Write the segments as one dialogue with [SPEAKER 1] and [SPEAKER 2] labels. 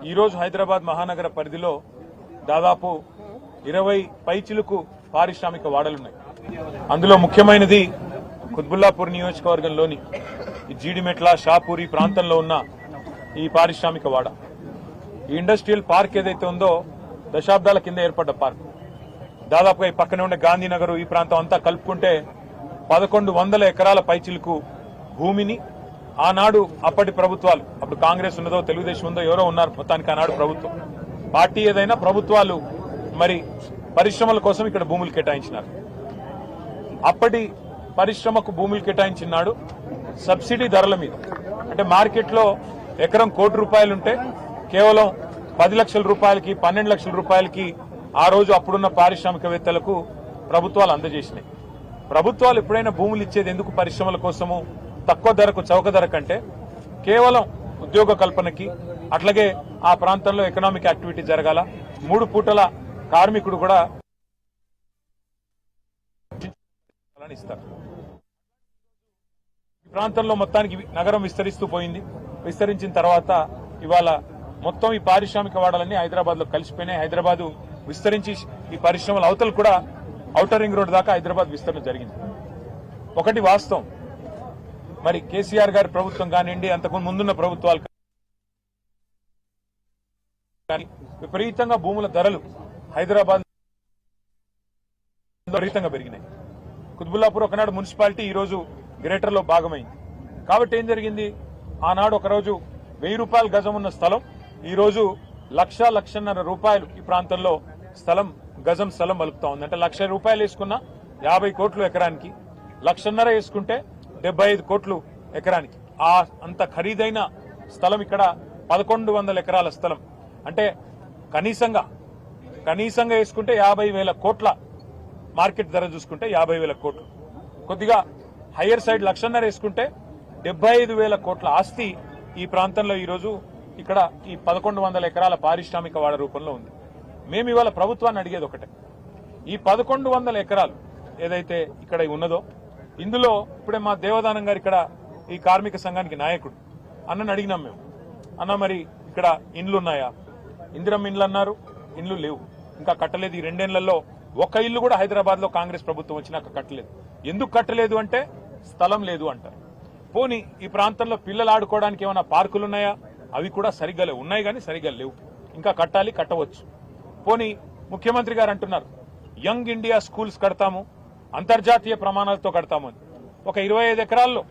[SPEAKER 1] ఈరోజు హైదరాబాద్ మహానగర పరిధిలో దాదాపు 20 పైచిలుకు పారిశ్రామిక వాడలున్నాయి. అందులో ముఖ్యమైనది కుత్బుల్లాపూర్ నియోజకవర్గంలోని ఈ జీడిమెట్ల షాపూర్ ఈ ప్రాంతంలో ఉన్న ఈ పారిశ్రామిక వాడ. ఈ ఇండస్ట్రియల్ పార్క్ ఏదైతే ఉందో దశాబ్దాల కింద ఏర్పడ్డ పార్క్. దాదాపుగా ఈ పక్కనే ఉండే గాంధీనగర్ ఈ ప్రాంతం అంతా కలుపుకుంటే 1100 ఎకరాల పైచిలుకు భూమిని ఆనాడు అప్పటి ప్రభుత్వాలు, అప్పుడు కాంగ్రెస్ ఉన్నదో తెలుగుదేశం ఉందో ఎవరో ఉన్నారు, మొత్తానికి ఆనాడు ప్రభుత్వం పార్టీ ఏదైనా ప్రభుత్వాలు మరి పరిశ్రమల కోసం ఇక్కడ భూములు కేటాయించినారు. అప్పటి పరిశ్రమకు భూములు కేటాయించినాడు సబ్సిడీ ధరల మీద. అంటే మార్కెట్లో ఎకరం ₹1,00,00,000 ఉంటే కేవలం 10 లక్షల రూపాయలకి 12 లక్షల రూపాయలకి ఆ రోజు అప్పుడున్న పారిశ్రామికవేత్తలకు ప్రభుత్వాలు అందజేసినాయి. ప్రభుత్వాలు ఎప్పుడైనా భూములు ఇచ్చేది ఎందుకు పరిశ్రమల కోసము, తక్కువ ధరకు చౌక ధర కంటే కేవలం ఉద్యోగ కల్పనకి, అట్లాగే ఆ ప్రాంతంలో ఎకనామిక్ యాక్టివిటీ జరగాల, 3 పూటల కార్మికుడు కూడా ఇస్తారు. ఈ ప్రాంతంలో మొత్తానికి నగరం విస్తరిస్తూ పోయింది. విస్తరించిన తర్వాత ఇవాళ మొత్తం ఈ పారిశ్రామిక వాడాలన్నీ హైదరాబాద్ లో కలిసిపోయినాయి. హైదరాబాద్ విస్తరించి ఈ పరిశ్రమల అవతలు కూడా ఔటర్ రింగ్ రోడ్ దాకా హైదరాబాద్ విస్తరణ జరిగింది. ఒకటి వాస్తవం, మరి కేసీఆర్ గారి ప్రభుత్వం కానివ్వండి, అంతకు ముందున్న ప్రభుత్వాలు కానీ విపరీతంగా భూముల ధరలు హైదరాబాద్ విపరీతంగా పెరిగినాయి. కుత్బుల్లాపూర్ ఒకనాడు మున్సిపాలిటీ ఈ రోజు గ్రేటర్ లో భాగమైంది. కాబట్టి ఏం జరిగింది, ఆనాడు ఒకరోజు ₹1000 గజం ఉన్న స్థలం ఈ రోజు ₹1,00,00,000 ఈ ప్రాంతంలో స్థలం, గజం స్థలం మలుపుతా ఉంది. అంటే ₹1,00,000 వేసుకున్న 50 కోట్లు ఎకరానికి, 1,50,000 వేసుకుంటే 75 కోట్లు ఎకరానికి. ఆ అంత ఖరీదైన స్థలం ఇక్కడ 1100 ఎకరాల స్థలం. అంటే కనీసంగా వేసుకుంటే 50,000 కోట్ల మార్కెట్ ధర చూసుకుంటే 50,000 కోట్లు. కొద్దిగా హయ్యర్ సైడ్ 1,50,000 వేసుకుంటే 75,000 కోట్ల ఆస్తి ఈ ప్రాంతంలో ఈరోజు ఇక్కడ ఈ 1100 ఎకరాల పారిశ్రామిక వాడ రూపంలో ఉంది. మేము ఇవాళ ప్రభుత్వాన్ని అడిగేది ఒకటే, ఈ 1100 ఎకరాలు ఏదైతే ఇక్కడ ఉన్నదో ఇందులో ఇప్పుడే మా దేవదానం గారు ఇక్కడ ఈ కార్మిక సంఘానికి నాయకుడు అన్నని అడిగినాం మేము, అన్న మరి ఇక్కడ ఇండ్లున్నాయా? ఇందిరమ్మ ఇండ్లు అన్నారు, ఇండ్లు లేవు, ఇంకా కట్టలేదు. ఈ 2 ఏళ్లలో ఒక్క ఇల్లు కూడా హైదరాబాద్ లో కాంగ్రెస్ ప్రభుత్వం వచ్చినాక కట్టలేదు. ఎందుకు కట్టలేదు అంటే స్థలం లేదు అంటారు. పోనీ ఈ ప్రాంతంలో పిల్లలు ఆడుకోవడానికి ఏమైనా పార్కులు ఉన్నాయా? అవి కూడా సరిగ్గా లేవు, ఉన్నాయి కానీ సరిగ్గా లేవు, ఇంకా కట్టాలి, కట్టవచ్చు. పోనీ ముఖ్యమంత్రి గారు అంటున్నారు యంగ్ ఇండియా స్కూల్స్ కడతాము, అంతర్జాతీయ ప్రమాణాలతో కడతాము అని. ఒక 25 ఎకరాల్లో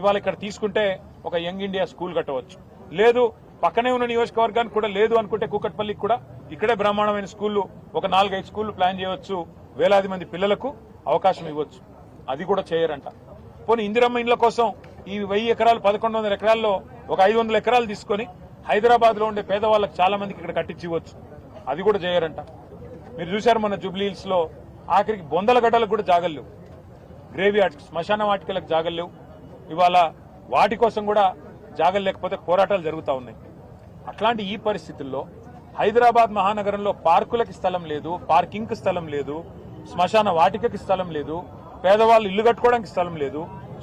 [SPEAKER 1] ఇవాళ ఇక్కడ తీసుకుంటే ఒక యంగ్ ఇండియా స్కూల్ కట్టవచ్చు. లేదు పక్కనే ఉన్న నియోజకవర్గానికి కూడా లేదు అనుకుంటే కూకట్పల్లికి కూడా ఇక్కడే బ్రహ్మాండమైన స్కూళ్లు ఒక 4-5 స్కూళ్లు ప్లాన్ చేయవచ్చు, వేలాది మంది పిల్లలకు అవకాశం ఇవ్వచ్చు. అది కూడా చేయరంట. పోనీ ఇందిరమ్మ ఇండ్ల కోసం ఈ 1000 ఎకరాలు 1100 ఎకరాల్లో ఒక 500 ఎకరాలు తీసుకొని హైదరాబాద్ లో ఉండే పేదవాళ్ళకి చాలా మందికి ఇక్కడ కట్టించి ఇవ్వచ్చు. అది కూడా చేయరంట. మీరు చూశారు మన జూబ్లీ హిల్స్ లో ఆఖరికి బొందల గడ్డలకు కూడా జాగలు లేవు, గ్రేవ్ యార్డ్ శ్మశాన వాటికలకు జాగలు లేవు. ఇవాళ వాటి కోసం కూడా జాగలు లేకపోతే పోరాటాలు జరుగుతూ ఉన్నాయి. అట్లాంటి ఈ పరిస్థితుల్లో హైదరాబాద్ మహానగరంలో పార్కులకి స్థలం లేదు, పార్కింగ్ స్థలం లేదు, శ్మశాన వాటికకి స్థలం లేదు, పేదవాళ్ళు ఇల్లు కట్టుకోవడానికి స్థలం లేదు,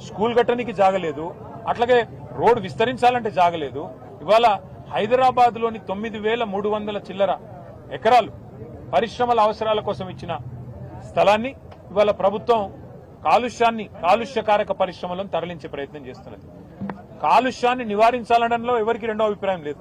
[SPEAKER 1] స్కూల్ కట్టడానికి జాగలేదు, అట్లాగే రోడ్డు విస్తరించాలంటే జాగలేదు. ఇవాళ హైదరాబాద్ లోని 9,300 చిల్లర ఎకరాలు పరిశ్రమల అవసరాల కోసం ఇచ్చిన స్థలాన్ని ఇవాళ ప్రభుత్వం కాలుష్యకారక పరిశ్రమలను తరలించే ప్రయత్నం చేస్తున్నది. కాలుష్యాన్ని నివారించాలనడంలో ఎవరికి రెండో అభిప్రాయం లేదు.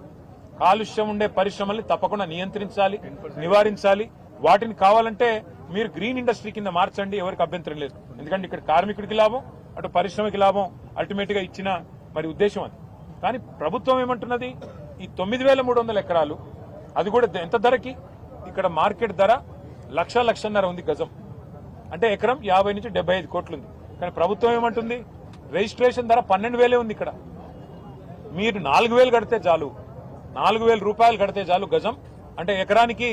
[SPEAKER 1] కాలుష్యం ఉండే పరిశ్రమల్ని తప్పకుండా నియంత్రించాలి, నివారించాలి. వాటిని కావాలంటే మీరు గ్రీన్ ఇండస్ట్రీ కింద మార్చండి, ఎవరికి అభ్యంతరం లేదు. ఎందుకంటే ఇక్కడ కార్మికుడికి లాభం, అటు పరిశ్రమకి లాభం, అల్టిమేట్ గా ఇచ్చిన మరి ఉద్దేశం అది. కానీ ప్రభుత్వం ఏమంటున్నది, ఈ 9,300 ఎకరాలు అది కూడా ఎంత ధరకి, ఇక్కడ మార్కెట్ ధర 1,00,00,000 ఉంది గజం, అంటే ఎకరం 50 నుంచి 75 కోట్లు ఉంది. కానీ ప్రభుత్వం ఏమంటుంది, రిజిస్ట్రేషన్ ధర 12,000 ఉంది. ఇక్కడ మీరు 4,000 కడితే చాలు, 4,000 రూపాయలు కడితే చాలు గజం, అంటే ఎకరానికి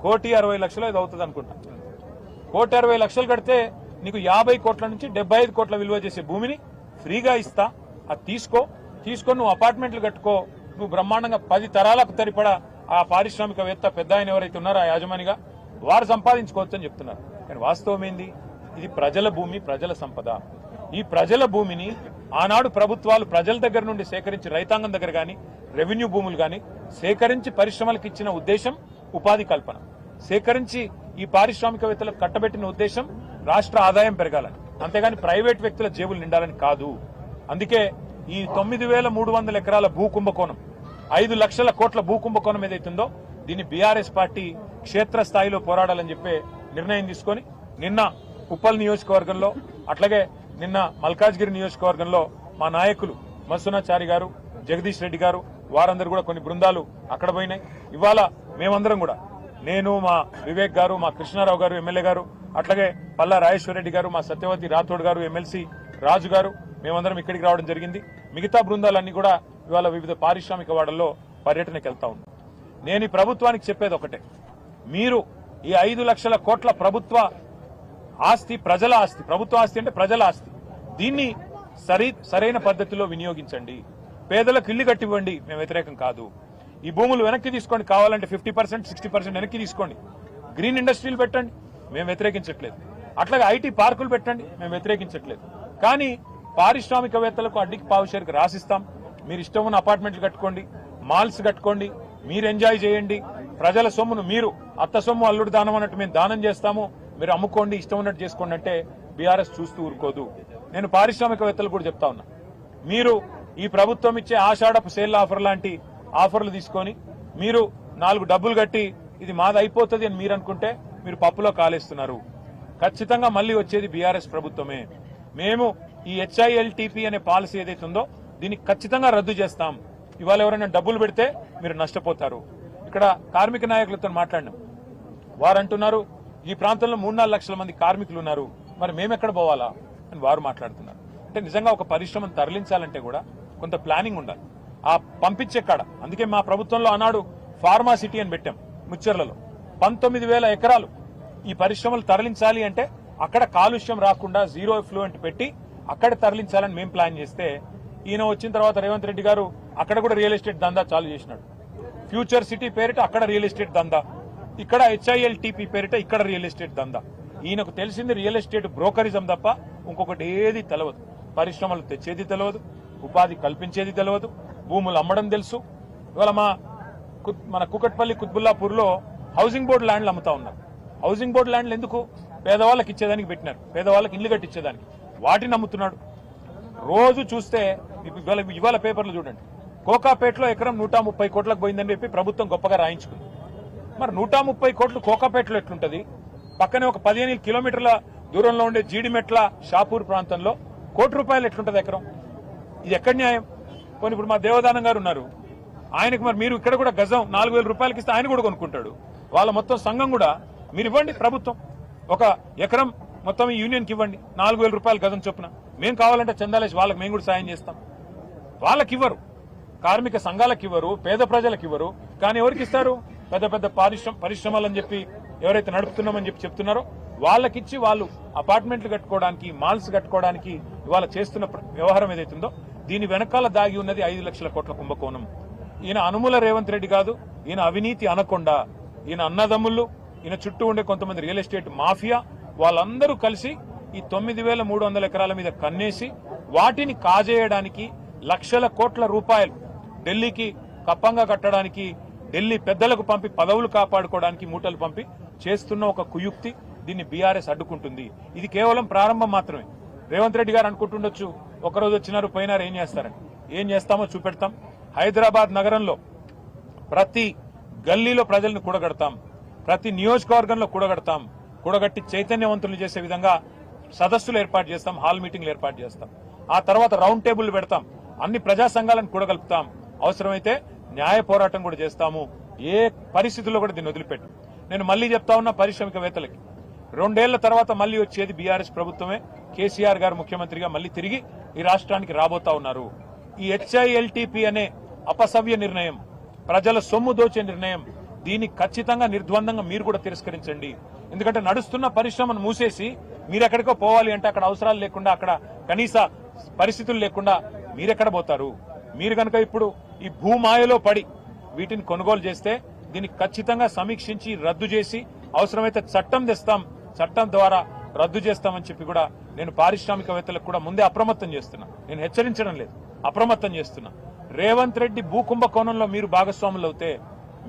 [SPEAKER 1] 1,60,00,000 ఇది అవుతుంది అనుకుంటా. 1,60,00,000 కడితే నీకు 50 కోట్ల నుంచి 75 కోట్ల విలువ చేసే భూమిని ఫ్రీగా ఇస్తా, అది తీసుకొని నువ్వు అపార్ట్మెంట్లు కట్టుకో, నువ్వు బ్రహ్మాండంగా 10 తరాలకు తరిపడా ఆ పారిశ్రామికవేత్త పెద్ద ఆయన ఎవరైతే ఉన్నారో ఆ యాజమానిగా వారు సంపాదించుకోవచ్చు అని చెప్తున్నారు. కానీ వాస్తవం ఏంది, ఇది ప్రజల భూమి, ప్రజల సంపద. ఈ ప్రజల భూమిని ఆనాడు ప్రభుత్వాలు ప్రజల దగ్గర నుండి సేకరించి రైతాంగం దగ్గర గాని రెవెన్యూ భూములు కానీ సేకరించి పరిశ్రమలకు ఇచ్చిన ఉద్దేశం ఉపాధి కల్పన, సేకరించి ఈ పారిశ్రామికవేత్తలకు కట్టబెట్టిన ఉద్దేశం రాష్ట్ర ఆదాయం పెరగాలని, అంతేగాని ప్రైవేట్ వ్యక్తుల జేబులు నిండాలని కాదు. అందుకే ఈ 9,300 ఎకరాల భూ కుంభకోణం, 5 లక్షల కోట్ల భూ కుంభకోణం ఏదైతుందో దీన్ని బీఆర్ఎస్ పార్టీ క్షేత్రస్థాయిలో పోరాడాలని చెప్పే నిర్ణయం తీసుకొని నిన్న ఉప్పల్ నియోజకవర్గంలో, అట్లాగే నిన్న మల్కాజ్గిరి నియోజకవర్గంలో మా నాయకులు మత్స్సునాచారి గారు, జగదీష్ రెడ్డి గారు, వారందరూ కూడా కొన్ని బృందాలు అక్కడ పోయినాయి. ఇవాళ మేమందరం కూడా, నేను, మా వివేక్ గారు, మా కృష్ణారావు గారు ఎమ్మెల్యే గారు, అట్లాగే పల్లా రాజేశ్వర రెడ్డి గారు, మా సత్యవతి రాథోడ్ గారు, ఎమ్మెల్సీ రాజు గారు, మేమందరం ఇక్కడికి రావడం జరిగింది. మిగతా బృందాలన్నీ కూడా ఇవాళ వివిధ పారిశ్రామిక వాడల్లో పర్యటనకు వెళ్తా ఉన్నాం. నేను ఈ ప్రభుత్వానికి చెప్పేది ఒకటే, మీరు ఈ 5 లక్షల కోట్ల ప్రభుత్వ ఆస్తి, ప్రజల ఆస్తి, ప్రభుత్వ ఆస్తి అంటే ప్రజల ఆస్తి, దీన్ని సరైన పద్ధతిలో వినియోగించండి. పేదలకు ఇల్లు కట్టివ్వండి, మేము వ్యతిరేకం కాదు. ఈ భూములు వెనక్కి తీసుకోండి, కావాలంటే 50%, 60% వెనక్కి తీసుకోండి. గ్రీన్ ఇండస్ట్రీలు పెట్టండి, మేము వ్యతిరేకించట్లేదు. అట్లాగే ఐటీ పార్కులు పెట్టండి, మేము వ్యతిరేకించట్లేదు. కానీ పారిశ్రామికవేత్తలకు అడ్డికి పావుషేరుకు రాసిస్తాం. మీరు ఇష్టం ఉన్న అపార్ట్మెంట్లు కట్టుకోండి, మాల్స్ కట్టుకోండి, మీరు ఎంజాయ్ చేయండి. ప్రజల సొమ్మును మీరు అత్త సొమ్ము అల్లుడు దానం అన్నట్టు మేము దానం చేస్తాము, మీరు అమ్ముకోండి, ఇష్టం ఉన్నట్టు చేసుకోండి అంటే బీఆర్ఎస్ చూస్తూ ఊరుకోదు. నేను పారిశ్రామికవేత్తలు కూడా చెప్తా ఉన్నా, మీరు ఈ ప్రభుత్వం ఇచ్చే ఆషాఢపు సేల్ ఆఫర్ లాంటి ఆఫర్లు తీసుకొని మీరు 4 డబ్బులు కట్టి ఇది మాది అయిపోతుంది అని మీరు అనుకుంటే మీరు పప్పులో కాలేస్తున్నారు. ఖచ్చితంగా మళ్లీ వచ్చేది బీఆర్ఎస్ ప్రభుత్వమే. మేము ఈ HILTP అనే పాలసీ ఏదైతే ఉందో దీన్ని ఖచ్చితంగా రద్దు చేస్తాం. ఇవాళ ఎవరైనా డబ్బులు పెడితే మీరు నష్టపోతారు. ఇక్కడ కార్మిక నాయకులతో మాట్లాడినాం, వారు అంటున్నారు ఈ ప్రాంతంలో 3-4 లక్షల మంది కార్మికులు ఉన్నారు, మరి మేమెక్కడ పోవాలా అని వారు మాట్లాడుతున్నారు. అంటే నిజంగా ఒక పరిశ్రమను తరలించాలంటే కూడా కొంత ప్లానింగ్ ఉండాలి. ఆ పంపించే కాడ, అందుకే మా ప్రభుత్వంలో ఆనాడు ఫార్మా సిటీ అని పెట్టాం ముచ్చెర్లలో. 19,000 ఎకరాలు ఈ పరిశ్రమలు తరలించాలి అంటే అక్కడ కాలుష్యం రాకుండా జీరో ఎఫ్లూయెంట్ పెట్టి అక్కడ తరలించాలని మేము ప్లాన్ చేస్తే, ఈయన వచ్చిన తర్వాత రేవంత్ రెడ్డి గారు అక్కడ కూడా రియల్ ఎస్టేట్ దందా చాలు చేసినాడు. ఫ్యూచర్ సిటీ పేరిట అక్కడ రియల్ ఎస్టేట్ దందా, ఇక్కడ HILTP పేరిట ఇక్కడ రియల్ ఎస్టేట్ దందా. ఈయనకు తెలిసింది రియల్ ఎస్టేట్ బ్రోకరిజం తప్ప ఇంకొకటి ఏది తెలియదు. పరిశ్రమలు తెచ్చేది తెలియదు, ఉపాధి కల్పించేది తెలియదు, భూములు అమ్మడం తెలుసు. ఇవాళ మన కుకట్పల్లి కుత్బుల్లాపూర్ లో హౌసింగ్ బోర్డు ల్యాండ్లు అమ్ముతా ఉన్నారు. హౌసింగ్ బోర్డు ల్యాండ్లు ఎందుకు? పేదవాళ్ళకి ఇచ్చేదానికి పెట్టినారు, పేదవాళ్ళకి ఇల్లు కట్టించేదానికి. వాటిని అమ్ముతున్నాడు. రోజు చూస్తే ఇవాళ పేపర్లు చూడండి, కోకాపేటలో ఎకరం 130 కోట్లకు పోయిందని చెప్పి ప్రభుత్వం గొప్పగా రాయించుకుంది. మరి 130 కోట్లు కోకాపేటలో ఎట్లుంటది? పక్కనే ఒక 15 కిలోమీటర్ల దూరంలో ఉండే జీడిమెట్ల షాపూర్ ప్రాంతంలో ₹1 ఎట్లుంటది ఎకరం? ఇది ఎక్కడ న్యాయం? పోనీ ఇప్పుడు మా దేవదానం గారు ఉన్నారు, ఆయనకు మరి మీరు ఇక్కడ కూడా గజం ₹4,000 ఇస్తే ఆయన కూడా కొనుక్కుంటాడు. వాళ్ళ మొత్తం సంఘం కూడా మీరు ఇవ్వండి, ప్రభుత్వం ఒక ఎకరం మొత్తం ఈ యూనియన్కి ఇవ్వండి, ₹4,000 గజం చొప్పున. మేము కావాలంటే చందాలేసి వాళ్ళకి మేము కూడా సాయం చేస్తాం. వాళ్ళకి ఇవ్వరు, కార్మిక సంఘాలకు ఇవ్వరు, పేద ప్రజలకు ఇవ్వరు. కానీ ఎవరికి ఇస్తారు? పెద్ద పెద్ద పరిశ్రమలు అని చెప్పి ఎవరైతే నడుపుతున్నామని చెప్పి చెప్తున్నారో వాళ్ళకిచ్చి వాళ్ళు అపార్ట్మెంట్లు కట్టుకోవడానికి, మాల్స్ కట్టుకోవడానికి ఇవాళ చేస్తున్న వ్యవహారం ఏదైతుందో దీని వెనకాల దాగి ఉన్నది 5 లక్షల కోట్ల కుంభకోణం. ఈయన అనుముల రేవంత్ రెడ్డి కాదు, ఈయన అవినీతి అనకొండ. ఈయన అన్నదమ్ముళ్ళు, ఈయన చుట్టూ ఉండే కొంతమంది రియల్ ఎస్టేట్ మాఫియా, వాళ్ళందరూ కలిసి ఈ 9,300 ఎకరాల మీద కన్నేసి వాటిని కాజేయడానికి లక్షల కోట్ల రూపాయలు ఢిల్లీకి కప్పంగా కట్టడానికి, ఢిల్లీ పెద్దలకు పంపి పదవులు కాపాడుకోవడానికి మూటలు పంపి చేస్తున్న ఒక కుయుక్తి. దీన్ని బీఆర్ఎస్ అడ్డుకుంటుంది. ఇది కేవలం ప్రారంభం మాత్రమే. రేవంత్ రెడ్డి గారు అనుకుంటుండొచ్చు ఒకరోజు వచ్చినారు పోయినారు ఏం చేస్తారని. ఏం చేస్తామో చూపెడతాం. హైదరాబాద్ నగరంలో ప్రతి గల్లీలో ప్రజలను కూడగడతాం, ప్రతి నియోజకవర్గంలో కూడగడతాం. కూడగట్టి చైతన్యవంతులు చేసే విధంగా సదస్సులు ఏర్పాటు చేస్తాం, హాల్ మీటింగ్లు ఏర్పాటు చేస్తాం. ఆ తర్వాత రౌండ్ టేబుల్ పెడతాం, అన్ని ప్రజా సంఘాలను కూడగలుపుతాం. అవసరమైతే న్యాయ పోరాటం కూడా చేస్తాము. ఏ పరిస్థితుల్లో కూడా దీన్ని వదిలిపెట్టు. నేను మళ్లీ చెప్తా ఉన్నా పారిశ్రామికవేత్తలకి, 2 ఏళ్ల తర్వాత మళ్లీ వచ్చేది బీఆర్ఎస్ ప్రభుత్వమే. కేసీఆర్ గారు ముఖ్యమంత్రిగా మళ్లీ తిరిగి ఈ రాష్ట్రానికి రాబోతా ఉన్నారు. ఈ HILTP అనే అపసవ్య నిర్ణయం, ప్రజల సొమ్ము దోచే నిర్ణయం, దీన్ని ఖచ్చితంగా నిర్ద్వందంగా మీరు కూడా తిరస్కరించండి. ఎందుకంటే నడుస్తున్న పరిశ్రమను మూసేసి మీరెక్కడికో పోవాలి అంటే అక్కడ అవసరాలు లేకుండా, అక్కడ కనీస పరిస్థితులు లేకుండా మీరెక్కడ పోతారు? మీరు కనుక ఇప్పుడు ఈ భూమాయలో పడి వీటిని కొనుగోలు చేస్తే దీన్ని ఖచ్చితంగా సమీక్షించి రద్దు చేసి అవసరమైతే చట్టం తెస్తాం, చట్టం ద్వారా రద్దు చేస్తామని చెప్పి కూడా నేను పారిశ్రామికవేత్తలకు కూడా ముందే అప్రమత్తం చేస్తున్నా. నేను హెచ్చరించడం లేదు, అప్రమత్తం చేస్తున్నా. రేవంత్ రెడ్డి భూ కుంభకోణంలో మీరు భాగస్వాములు అవుతే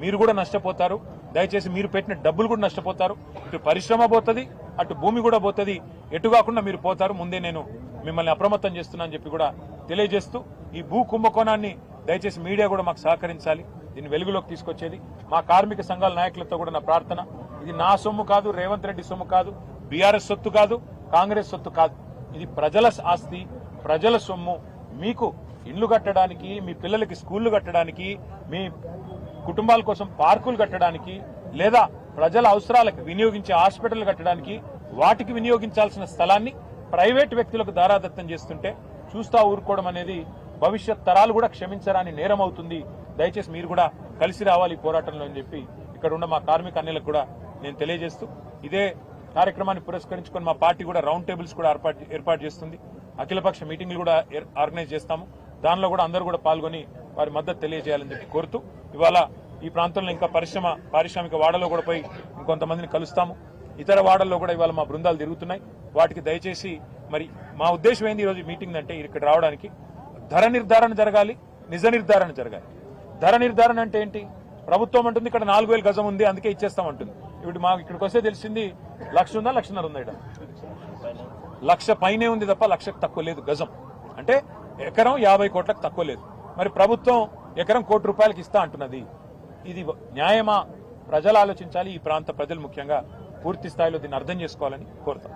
[SPEAKER 1] మీరు కూడా నష్టపోతారు. దయచేసి మీరు పెట్టిన డబ్బులు కూడా నష్టపోతారు. ఇటు పరిశ్రమ పోతుంది, అటు భూమి కూడా పోతుంది. ఎటు కాకుండా మీరు పోతారు. ముందే నేను మిమ్మల్ని అప్రమత్తం చేస్తున్నా అని చెప్పి కూడా తెలియజేస్తూ, ఈ భూ కుంభకోణాన్ని దయచేసి మీడియా కూడా మాకు సహకరించాలి. దీన్ని వెలుగులోకి తీసుకొచ్చేది మా కార్మిక సంఘాల నాయకులతో కూడా నా ప్రార్థన. ఇది నా సొమ్ము కాదు, రేవంత్ రెడ్డి సొమ్ము కాదు, బీఆర్ఎస్ సొత్తు కాదు, కాంగ్రెస్ సొత్తు కాదు. ఇది ప్రజల ఆస్తి, ప్రజల సొమ్ము. మీకు ఇండ్లు కట్టడానికి, మీ పిల్లలకి స్కూళ్లు కట్టడానికి, మీ కుటుంబాల కోసం పార్కులు కట్టడానికి, లేదా ప్రజల అవసరాలకు వినియోగించే హాస్పిటల్ కట్టడానికి, వాటికి వినియోగించాల్సిన స్థలాన్ని ప్రైవేట్ వ్యక్తులకు దారాదత్తం చేస్తుంటే చూస్తా ఊరుకోవడం అనేది భవిష్యత్ తరాలు కూడా క్షమించరాని నేరం అవుతుంది. దయచేసి మీరు కూడా కలిసి రావాలి ఈ పోరాటంలో అని చెప్పి ఇక్కడ ఉన్న మా కార్మిక అన్యులకు కూడా నేను తెలియజేస్తూ, ఇదే కార్యక్రమాన్ని పురస్కరించుకొని మా పార్టీ కూడా రౌండ్ టేబుల్స్ కూడా ఏర్పాటు చేస్తుంది. అఖిలపక్ష మీటింగ్లు కూడా ఆర్గనైజ్ చేస్తాము. దానిలో కూడా అందరూ కూడా పాల్గొని వారి మద్దతు తెలియజేయాలని చెప్పి కోరుతూ, ఇవాళ ఈ ప్రాంతంలో ఇంకా పారిశ్రామిక వాడలో కూడా పోయి ఇంకొంతమందిని కలుస్తాము. ఇతర వాడల్లో కూడా ఇవాళ మా బృందాలు తిరుగుతున్నాయి. వాటికి దయచేసి మరి మా ఉద్దేశం ఏంది ఈరోజు మీటింగ్ అంటే, ఇక్కడ రావడానికి ధర నిర్ధారణ జరగాలి, నిజ నిర్ధారణ జరగాలి. ధర నిర్ధారణ అంటే ఏంటి? ప్రభుత్వం అంటుంది ఇక్కడ 4000 గజం ఉంది అందుకే ఇచ్చేస్తామంటుంది. ఇప్పుడు మాకు ఇక్కడికి వస్తే తెలిసింది 1,00,000 ఉందా, 1,50,000 ఉందా? ఇక్కడ 1,00,000 పైనే ఉంది తప్ప 1,00,000కు తక్కువ లేదు గజం. అంటే ఎకరం 50 కోట్లకు తక్కువ లేదు. మరి ప్రభుత్వం ఎకరం ₹1 కోటి ఇస్తా అంటున్నది. ఇది న్యాయమా? ప్రజలు ఆలోచించాలి. ఈ ప్రాంత ప్రజలు ముఖ్యంగా పూర్తి స్థాయిలో దీన్ని అర్థం చేసుకోవాలని కోరుతాం.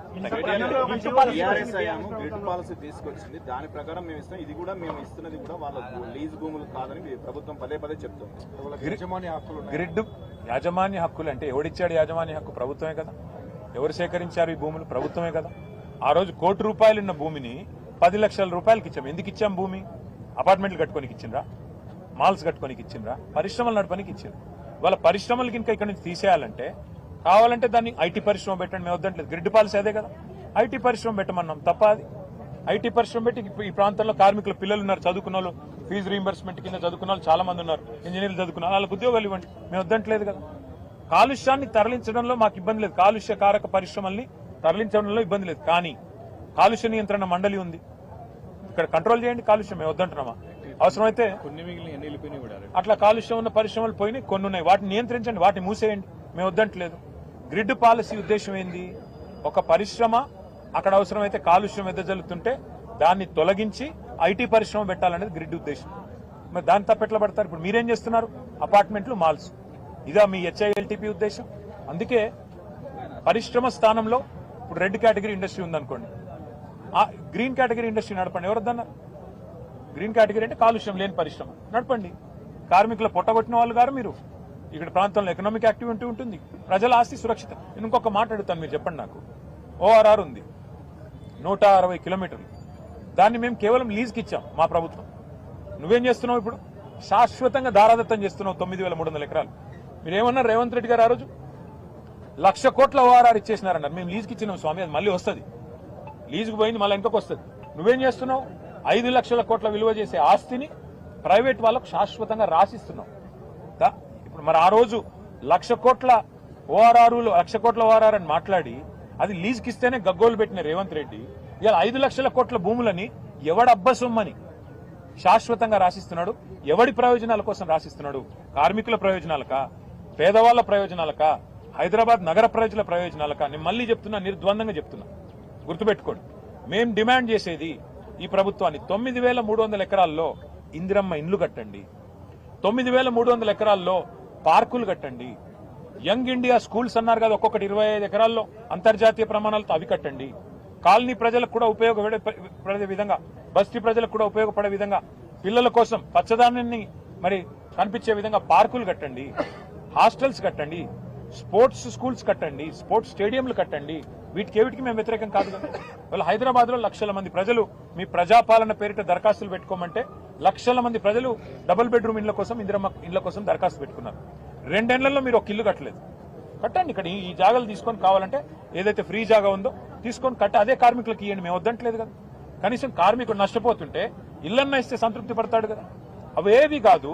[SPEAKER 2] గ్రిడ్ పాలసీ తీసుకొచ్చింది, దాని ప్రకారం మేము ఇస్తాం. ఇది కూడా మేము ఇస్తున్నది కూడా వాళ్ళ లీజ్ భూములు కాదని ప్రభుత్వం పదే చెప్తుంది.
[SPEAKER 1] గ్రిడ్ యాజమాన్య హక్కులు అంటే ఎవడిచ్చాడు యాజమాన్య హక్కు? ప్రభుత్వమే కదా. ఎవరు సేకరించారు ఈ భూములు? ప్రభుత్వమే కదా. ఆ రోజు ₹1 కోటి ఉన్న భూమిని 10 లక్షల రూపాయలకి ఇచ్చాం. ఎందుకు ఇచ్చాం? భూమి అపార్ట్మెంట్లు కట్టుకోనికి ఇచ్చిండ్రా, మాల్స్ కట్టుకోనికి ఇచ్చిండ్రా, పరిశ్రమలు నడపడానికి ఇచ్చిండ్రు. వాళ్ళ పరిశ్రమలకి ఇంకా ఇక్కడ నుంచి తీసేయాలంటే కావాలంటే దాన్ని ఐటీ పరిశ్రమ పెట్టండి, మేము వద్దంటలేదు. గ్రిడ్ పాలసీ అదే కదా, ఐటీ పరిశ్రమ పెట్టమన్నాం. తప్ప అది ఐటీ పరిశ్రమ పెట్టి ఈ ప్రాంతంలో కార్మికుల పిల్లలు ఉన్నారు, చదువుకున్న వాళ్ళు, ఫీజు రీయింబర్స్మెంట్ కింద చదువుకున్న వాళ్ళు చాలా మంది ఉన్నారు, ఇంజనీర్లు చదువుకున్న వాళ్ళకి ఉద్యోగాలు ఇవ్వండి, మేము వద్దంటలేదు కదా. కాలుష్యాన్ని తరలించడంలో మాకు ఇబ్బంది లేదు, కాలుష్య కారక పరిశ్రమల్ని తరలించడంలో ఇబ్బంది లేదు. కానీ కాలుష్య నియంత్రణ మండలి ఉంది, ఇక్కడ కంట్రోల్ చేయండి. కాలుష్యం మేము వద్దంటున్నామా? అవసరమైతే అట్లా కాలుష్యం ఉన్న పరిశ్రమలు పోయినాయి, కొన్ని ఉన్నాయి, వాటిని నియంత్రించండి, వాటిని మూసేయండి, మేము వద్దంటలేదు. గ్రిడ్ పాలసీ ఉద్దేశం ఏంది? ఒక పరిశ్రమ అక్కడ అవసరమైతే కాలుష్యం వెదజల్లుతుంటే దాన్ని తొలగించి ఐటీ పరిశ్రమ పెట్టాలనేది గ్రిడ్ ఉద్దేశం. మరి దాని తప్పెట్లా పడతారు? ఇప్పుడు మీరేం చేస్తున్నారు? అపార్ట్మెంట్లు, మాల్స్, ఇదా మీ హెచ్ఐఎల్టీపీ ఉద్దేశం? అందుకే పరిశ్రమ స్థానంలో ఇప్పుడు రెడ్ కేటగిరీ ఇండస్ట్రీ ఉందనుకోండి, గ్రీన్ కేటగిరీ ఇండస్ట్రీ నడపండి. ఎవరొద్దన్నారు? గ్రీన్ కేటగిరీ అంటే కాలుష్యం లేని పరిశ్రమ నడపండి. కార్మికుల పొట్టగొట్టిన వాళ్ళు గారు మీరు. ఇక్కడ ప్రాంతంలో ఎకనామిక్ యాక్టివిటీ ఉంటుంది, ప్రజల ఆస్తి సురక్షితం. నేను ఇంకొక మాట అడుగుతాను, మీరు చెప్పండి నాకు. ఓఆర్ఆర్ ఉంది 160 కిలోమీటర్లు, దాన్ని మేము కేవలం లీజ్కి ఇచ్చాం మా ప్రభుత్వం. నువ్వేం చేస్తున్నావు? ఇప్పుడు శాశ్వతంగా దారాదత్తం చేస్తున్నావు 9,300 ఎకరాలు. మీరేమన్నారు రేవంత్ రెడ్డి గారు? ఆ రోజు 1,00,000 కోట్ల ఓఆర్ఆర్ ఇచ్చేసినారన్నారు. మేము లీజ్కి ఇచ్చినాం స్వామి, అది మళ్ళీ వస్తుంది, లీజుకు పోయింది మళ్ళీ ఇంకొక వస్తుంది. నువ్వేం చేస్తున్నావు? 5 లక్షల కోట్ల విలువ చేసే ఆస్తిని ప్రైవేట్ వాళ్ళకు శాశ్వతంగా రాసిస్తున్నావు. ఇప్పుడు మరి ఆ రోజు 1,00,000 కోట్ల ఓఆర్ఆర్ అని మాట్లాడి అది లీజుకి ఇస్తేనే గగ్గోలు పెట్టిన రేవంత్ రెడ్డి ఇవాళ 5 లక్షల కోట్ల భూములని ఎవడబ్బసొమ్మని శాశ్వతంగా రాసిస్తున్నాడు. ఎవడి ప్రయోజనాల కోసం రాసిస్తున్నాడు? కార్మికుల ప్రయోజనాలకా, పేదవాళ్ల ప్రయోజనాలకా, హైదరాబాద్ నగర ప్రజల ప్రయోజనాలకా? నేను మళ్ళీ చెప్తున్నా, నిర్ద్వందంగా చెప్తున్నా, గుర్తుపెట్టుకోండి. మేం డిమాండ్ చేసేది ఈ ప్రభుత్వాన్ని 9,300 ఎకరాల్లో ఇందిరమ్మ ఇండ్లు కట్టండి, 9,300 ఎకరాల్లో పార్కులు కట్టండి, యంగ్ ఇండియా స్కూల్స్ అన్నారు కదా, ఒక్కొక్కటి 25 ఎకరాల్లో అంతర్జాతీయ ప్రమాణాలతో అవి కట్టండి. కాలనీ ప్రజలకు కూడా ఉపయోగపడే విధంగా, బస్తీ ప్రజలకు కూడా ఉపయోగపడే విధంగా, పిల్లల కోసం పచ్చదానాన్ని మరి కనిపించే విధంగా పార్కులు కట్టండి, హాస్టల్స్ కట్టండి, స్పోర్ట్స్ స్కూల్స్ కట్టండి, స్పోర్ట్స్ స్టేడియంలు కట్టండి. వీటికి మేము వ్యతిరేకం కాదు కదా. వాళ్ళు హైదరాబాద్ లో లక్షల మంది ప్రజలు మీ ప్రజాపాలన పేరిట దరఖాస్తులు పెట్టుకోమంటే లక్షల మంది ప్రజలు డబుల్ బెడ్రూమ్ ఇళ్ల కోసం, ఇందిరమ్మ ఇళ్ల కోసం దరఖాస్తు పెట్టుకున్నారు. 2 ఏళ్లలో మీరు ఒక ఇల్లు కట్టలేదు. కట్టండి. ఇక్కడ ఈ జాగాలు తీసుకొని కావాలంటే ఏదైతే ఫ్రీ జాగా ఉందో తీసుకొని కట్టి అదే కార్మికులకు ఇవ్వండి, మేము వద్దంటలేదు కదా. కనీసం కార్మికుడు నష్టపోతుంటే ఇళ్లన్నా ఇస్తే సంతృప్తి పడతాడు కదా. అవేవి కాదు,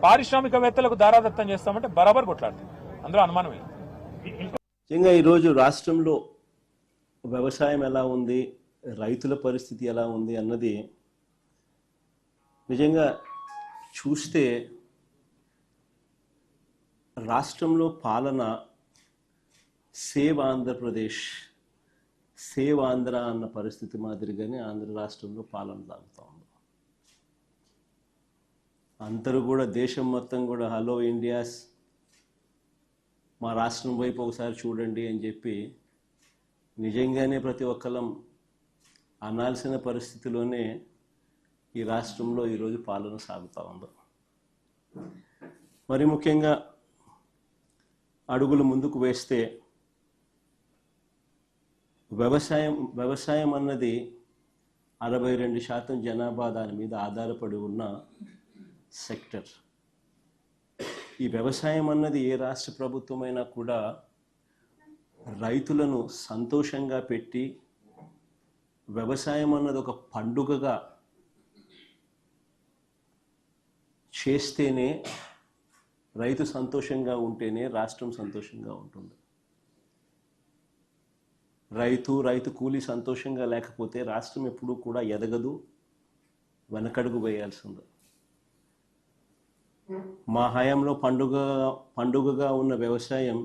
[SPEAKER 1] పారిశ్రామికవేత్తలకు దారాదత్తం చేస్తామంటే బరాబర్ కొట్లాడుతుంది, అందులో అనుమానమే.
[SPEAKER 3] ముఖ్యంగా ఈరోజు రాష్ట్రంలో వ్యవసాయం ఎలా ఉంది, రైతుల పరిస్థితి ఎలా ఉంది అన్నది నిజంగా చూస్తే రాష్ట్రంలో పాలన సేవ్ ఆంధ్రప్రదేశ్, సేవ్ ఆంధ్ర అన్న పరిస్థితి మాదిరిగానే ఆంధ్ర రాష్ట్రంలో పాలన సాగుతూ ఉంది. అందరూ కూడా దేశం మొత్తం కూడా హలో ఇండియాస్, మా రాష్ట్రం వైపు ఒకసారి చూడండి అని చెప్పి నిజంగానే ప్రతి ఒక్కరం అనాల్సిన పరిస్థితిలోనే ఈ రాష్ట్రంలో ఈరోజు పాలన సాగుతూ ఉంది. మరి ముఖ్యంగా అడుగులు ముందుకు వేస్తే వ్యవసాయం అన్నది 62% జనాభా దాని మీద ఆధారపడి ఉన్న సెక్టర్. ఈ వ్యవసాయం అన్నది ఏ రాష్ట్ర ప్రభుత్వమైనా కూడా రైతులను సంతోషంగా పెట్టి, వ్యవసాయం అన్నది ఒక పండుగగా చేస్తేనే, రైతు సంతోషంగా ఉంటేనే రాష్ట్రం సంతోషంగా ఉంటుంది. రైతు కూలీ సంతోషంగా లేకపోతే రాష్ట్రం ఎప్పుడూ కూడా ఎదగదు, వెనకడుగు వేయాల్సింది. మా హయాంలో పండుగగా ఉన్న వ్యవసాయం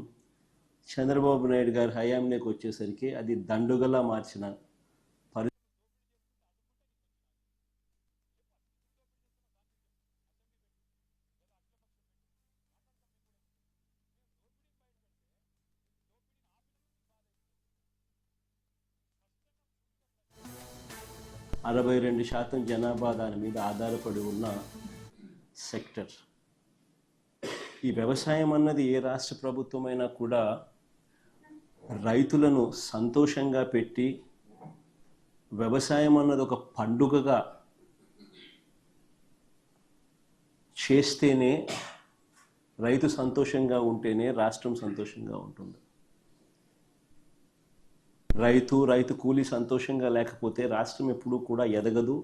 [SPEAKER 3] చంద్రబాబు నాయుడు గారి హయాంలోకి వచ్చేసరికి అది దండుగలా మార్చిన పరిస్థితి. 62% జనాభా దాని మీద ఆధారపడి ఉన్న సెక్టర్. ఈ వ్యవసాయం అన్నది ఏ రాష్ట్ర ప్రభుత్వమైనా కూడా రైతులను సంతోషంగా పెట్టి, వ్యవసాయం అన్నది ఒక పండుగగా చేస్తేనే, రైతు సంతోషంగా ఉంటేనే రాష్ట్రం సంతోషంగా ఉంటుంది. రైతు కూలీ సంతోషంగా లేకపోతే రాష్ట్రం ఎప్పుడూ కూడా ఎదగదు,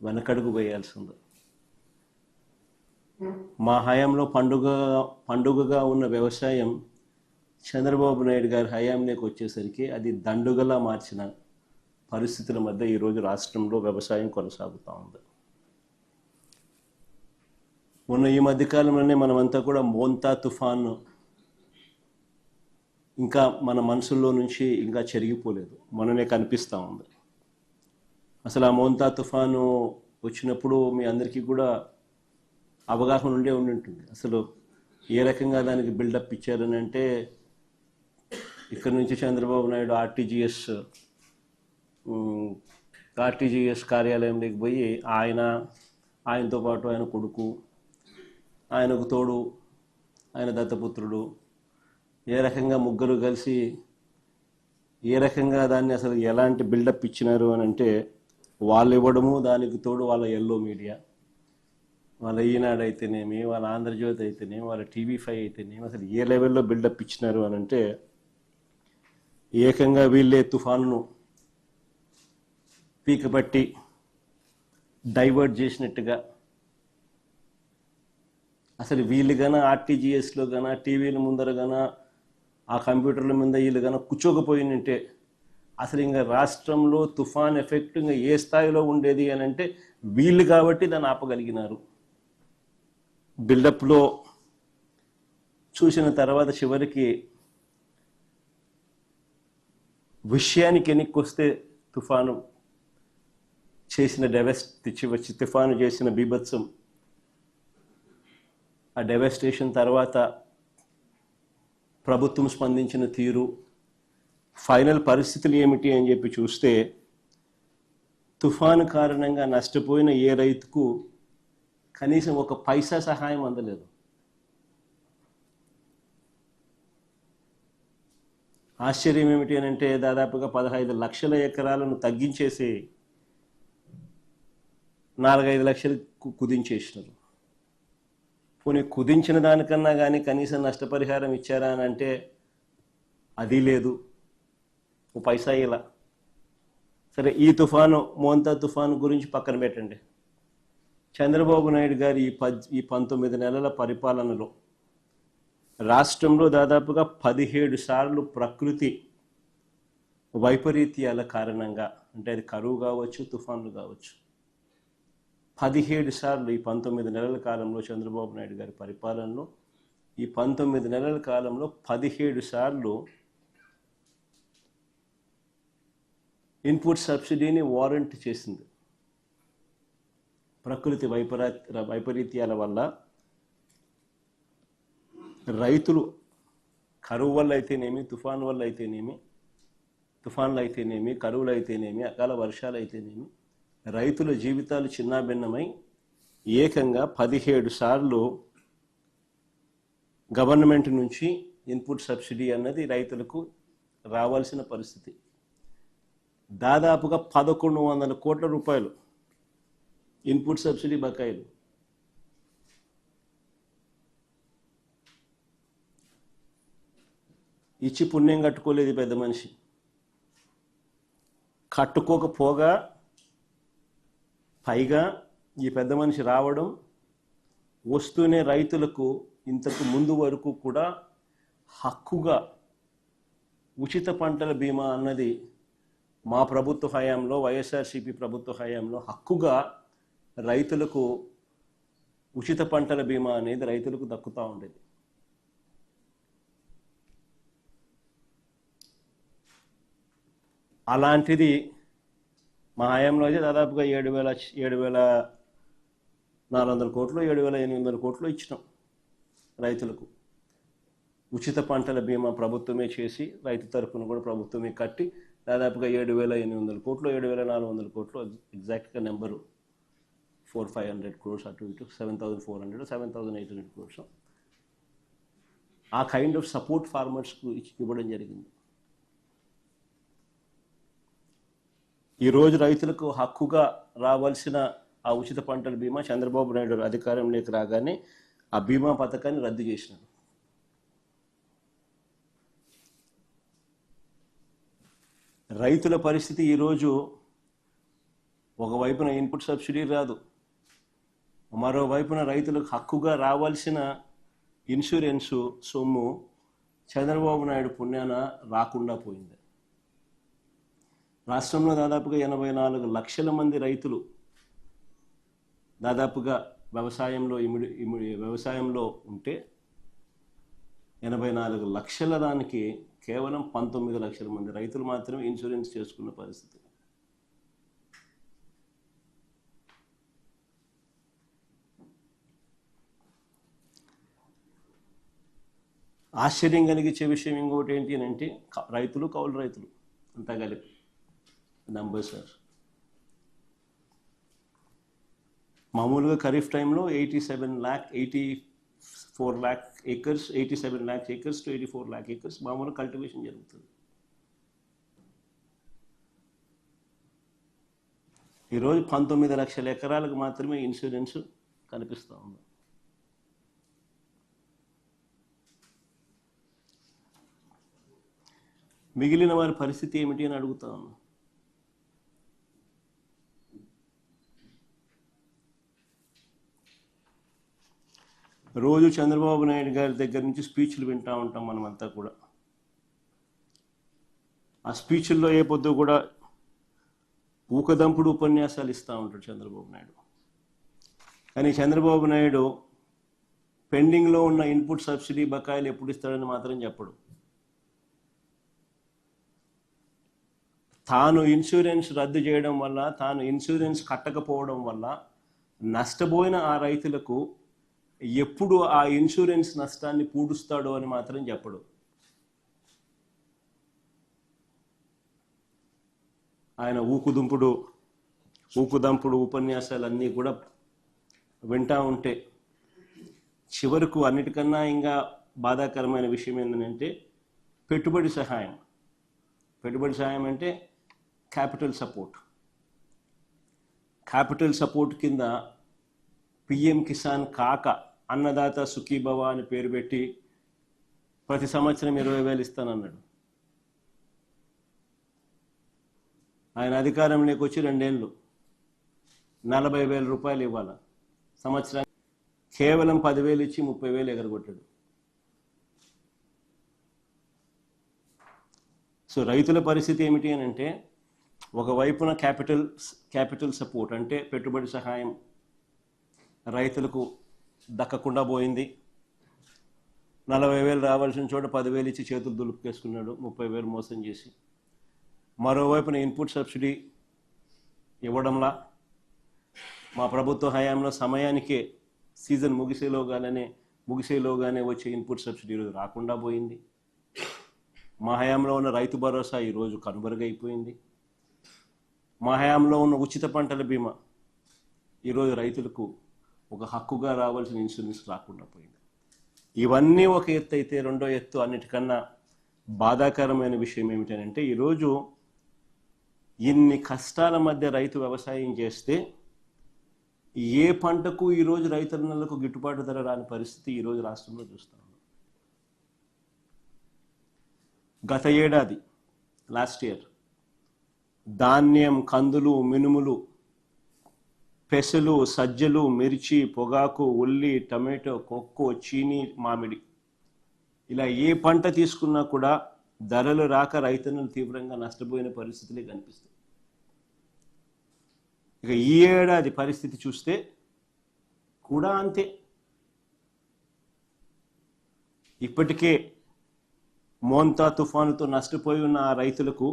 [SPEAKER 3] వెనకడుగు వేయాల్సింది. మా హయాంలో పండుగగా ఉన్న వ్యవసాయం చంద్రబాబు నాయుడు గారి హయాంలోకి వచ్చేసరికి అది దండుగలా మార్చిన పరిస్థితుల మధ్య ఈరోజు రాష్ట్రంలో వ్యవసాయం కొనసాగుతూ ఉంది. మొన్న ఈ మధ్యకాలంలోనే మనమంతా కూడా మోంతా తుఫాను ఇంకా మన మనసుల్లో నుంచి ఇంకా చెరిగిపోలేదు, మననే కనిపిస్తూ ఉంది. అసలు ఆ మోంతా తుఫాను వచ్చినప్పుడు మీ అందరికీ కూడా అవగాహన ఉండి ఉంటుంది. అసలు ఏ రకంగా దానికి బిల్డప్ ఇచ్చారని అంటే, ఇక్కడ నుంచి చంద్రబాబు నాయుడు ఆర్టీజీఎస్ కార్యాలయంలోకి పోయి ఆయనతో పాటు ఆయన కొడుకు, ఆయనకు తోడు ఆయన దత్తపుత్రుడు, ఏ రకంగా ముగ్గురు కలిసి ఏ రకంగా దాన్ని అసలు ఎలాంటి బిల్డప్ ఇచ్చినారు అని అంటే, వాళ్ళు ఇవ్వడము, దానికి తోడు వాళ్ళ ఎల్లో మీడియా, వాళ్ళ ఈనాడు అయితేనేమి, వాళ్ళ ఆంధ్రజ్యోతి అయితేనేమి, వాళ్ళ TV5 అయితేనేమి, అసలు ఏ లెవెల్లో బిల్డప్ ఇచ్చినారు అని అంటే, ఏకంగా వీళ్ళే తుఫానును పీకపట్టి డైవర్ట్ చేసినట్టుగా, అసలు వీళ్ళు గాన ఆర్టీజీఎస్లో గాన టీవీల ముందర గాన ఆ కంప్యూటర్ల మీద వీళ్ళు గాన కూర్చోకపోయినంటే అసలు ఇంకా రాష్ట్రంలో తుఫాన్ ఎఫెక్ట్ ఇంకా ఏ స్థాయిలో ఉండేది అని అంటే, వీళ్ళు కాబట్టి దాన్ని ఆపగలిగినారు. బిల్డప్లో చూసిన తర్వాత చివరికి విషయానికి ఎన్నిక వస్తే తుఫాను చేసిన బీభత్సం, ఆ డెవస్టేషన్ తర్వాత ప్రభుత్వం స్పందించిన తీరు, ఫైనల్ పరిస్థితులు ఏమిటి అని చెప్పి చూస్తే, తుఫాను కారణంగా నష్టపోయిన ఏ రైతుకు కనీసం ఒక పైసా సహాయం అందలేదు. ఆశ్చర్యం ఏమిటి అని అంటే, దాదాపుగా 15 లక్షల ఎకరాలను తగ్గించేసి 4-5 లక్షలు కుదించేసినారు. పోనీ కుదించిన దానికన్నా కానీ కనీసం నష్టపరిహారం ఇచ్చారా అని అంటే అది లేదు, ఓ పైసా ఇలా. సరే, ఈ మోంతా తుఫాను గురించి పక్కన పెట్టండి. చంద్రబాబు నాయుడు గారి ఈ 19 నెలల పరిపాలనలో రాష్ట్రంలో దాదాపుగా 17 సార్లు ప్రకృతి వైపరీత్యాల కారణంగా, అంటే అది కరువు కావచ్చు, తుఫాన్లు కావచ్చు, 17 సార్లు ఈ 19 నెలల కాలంలో చంద్రబాబు నాయుడు గారి పరిపాలనలో ఈ 19 నెలల కాలంలో 17 సార్లు ఇన్పుట్ సబ్సిడీని వారంట్ చేసింది. ప్రకృతి వైపరీత్యాల వల్ల రైతులు కరువు వల్ల అయితేనేమి, తుఫాన్లు అయితేనేమి, కరువులు అయితేనేమి, అకాల వర్షాలు అయితేనేమి, రైతుల జీవితాలు చిన్నాభిన్నమై ఏకంగా 17 సార్లు గవర్నమెంట్ నుంచి ఇన్పుట్ సబ్సిడీ అన్నది రైతులకు రావాల్సిన పరిస్థితి. దాదాపుగా 1100 కోట్ల రూపాయలు ఇన్పుట్ సబ్సిడీ బకాయిలు. ఇచ్చి పుణ్యం కట్టుకోలేదు పెద్ద మనిషి. కట్టుకోకపోగా పైగా ఈ పెద్ద మనిషి రావడం, వస్తూనే రైతులకు ఇంతకు ముందు వరకు కూడా హక్కుగా ఉచిత పంటల బీమా అన్నది మా ప్రభుత్వ హయాంలో, వైఎస్ఆర్సీపీ ప్రభుత్వ హయాంలో హక్కుగా రైతులకు ఉచిత పంటల బీమా అనేది రైతులకు దక్కుతూ ఉండేది. అలాంటిది మా హయాంలో అయితే దాదాపుగా 7,400 కోట్లు 7,800 కోట్లు ఇచ్చినాం రైతులకు. ఉచిత పంటల బీమా ప్రభుత్వమే చేసి రైతు తరఫున కూడా ప్రభుత్వమే కట్టి దాదాపుగా 7,800 కోట్లు 7,400 కోట్లు ఎగ్జాక్ట్గా నెంబరు 400-500 crores అటు ఇటు 7,400 7,800 crores ఆ కైండ్ ఆఫ్ సపోర్ట్ ఫార్మర్స్కు ఇవ్వడం జరిగింది. ఈరోజు రైతులకు హక్కుగా రావాల్సిన ఆ ఉచిత పంటల బీమా చంద్రబాబు నాయుడు అధికారంలోకి రాగానే ఆ బీమా పథకాన్ని రద్దు చేసినారు. రైతుల పరిస్థితి ఈరోజు ఒకవైపున ఇన్పుట్ సబ్సిడీ రాదు, మరోవైపున రైతులకు హక్కుగా రావాల్సిన ఇన్సూరెన్సు సొమ్ము చంద్రబాబు నాయుడు పుణ్యాన రాకుండా పోయింది. రాష్ట్రంలో దాదాపుగా 84 లక్షల మంది రైతులు దాదాపుగా వ్యవసాయంలో ఉంటే 84 లక్షల దానికి కేవలం 19 లక్షల మంది రైతులు మాత్రమే ఇన్సూరెన్స్ చేసుకున్న పరిస్థితి. ఆశ్చర్యం కలిగించే విషయం ఇంకోటి ఏంటి అని అంటే రైతులు, కౌలు రైతులు అంతా కలిపి నంబర్ సార్ మామూలుగా ఖరీఫ్ టైంలో 84 lakh acres 87 lakh acres to 84 lakh acres మామూలు కల్టివేషన్ జరుగుతుంది. ఈరోజు 19 లక్షల ఎకరాలకు మాత్రమే ఇన్సూరెన్స్ కనిపిస్తూ ఉంది. మిగిలిన వారి పరిస్థితి ఏమిటి అని అడుగుతా ఉన్నా. రోజు చంద్రబాబు నాయుడు గారి దగ్గర నుంచి స్పీచ్లు వింటూ ఉంటాం మనమంతా కూడా. ఆ స్పీచ్ల్లో ఏ పొద్దు కూడా ఊకదంపుడు ఉపన్యాసాలు ఇస్తూ ఉంటాడు చంద్రబాబు నాయుడు. కానీ చంద్రబాబు నాయుడు పెండింగ్లో ఉన్న ఇన్పుట్ సబ్సిడీ బకాయిలు ఎప్పుడు ఇస్తాడని మాత్రం చెప్పడు. తాను ఇన్సూరెన్స్ రద్దు చేయడం వల్ల, తాను ఇన్సూరెన్స్ కట్టకపోవడం వల్ల నష్టపోయిన ఆ రైతులకు ఎప్పుడు ఆ ఇన్సూరెన్స్ నష్టాన్ని పూడుస్తాడో అని మాత్రం చెప్పడు. ఆయన ఊకుదంపుడు ఉపన్యాసాలన్నీ కూడా వింటూ ఉంటే చివరకు అన్నిటికన్నా ఇంకా బాధాకరమైన విషయం ఏంటంటే పెట్టుబడి సహాయం అంటే క్యాపిటల్ సపోర్ట్ కింద పిఎం కిసాన్ కాక అన్నదాత సుఖీభవ అని పేరు పెట్టి ప్రతి సంవత్సరం 20,000 ఇస్తానన్నాడు. ఆయన అధికారంలోకి వచ్చి 2 ఏళ్ళు 40,000 రూపాయలు ఇవ్వాల సంవత్సరానికి, కేవలం 10,000 ఇచ్చి 30,000 ఎగరగొట్టాడు. సో రైతుల పరిస్థితి ఏమిటి అని అంటే ఒకవైపున క్యాపిటల్ సపోర్ట్ అంటే పెట్టుబడి సహాయం రైతులకు దక్కకుండా పోయింది. 40,000 రావాల్సిన చోట 10,000 ఇచ్చి చేతులు దులుపుకేసుకున్నాడు, 30,000 మోసం చేసి. మరోవైపున ఇన్పుట్ సబ్సిడీ ఇవ్వడంలా మా ప్రభుత్వ హయాంలో సమయానికే సీజన్ ముగిసేలోగానే వచ్చే ఇన్పుట్ సబ్సిడీ రాకుండా పోయింది. మా హయాంలో ఉన్న రైతు భరోసా ఈరోజు కనుమరుగైపోయింది. మా హయాంలో ఉన్న ఉచిత పంటల బీమా ఈరోజు రైతులకు ఒక హక్కుగా రావాల్సిన ఇన్సూరెన్స్ రాకుండా పోయింది. ఇవన్నీ ఒక ఎత్తు అయితే, రెండో ఎత్తు అన్నిటికన్నా బాధాకరమైన విషయం ఏమిటంటే, ఈరోజు ఇన్ని కష్టాల మధ్య రైతు వ్యవసాయం చేస్తే ఏ పంటకు ఈరోజు రైతన్నలకు గిట్టుబాటు ధర రాని పరిస్థితి ఈరోజు రాష్ట్రంలో చూస్తాం. గత ఏడాది లాస్ట్ ఇయర్ ధాన్యం, కందులు, మినుములు, పెసలు, సజ్జలు, మిర్చి, పొగాకు, ఉల్లి, టమాటో, కొక్కో, చీనీ, మామిడి ఇలా ఏ పంట తీసుకున్నా కూడా ధరలు రాక రైతన్నలు తీవ్రంగా నష్టపోయిన పరిస్థితులే కనిపిస్తాయి. ఇక ఈ ఏడాది పరిస్థితి చూస్తే కూడా అంతే. ఇప్పటికే మోంతా తుఫానుతో నష్టపోయి ఉన్న ఆ రైతులకు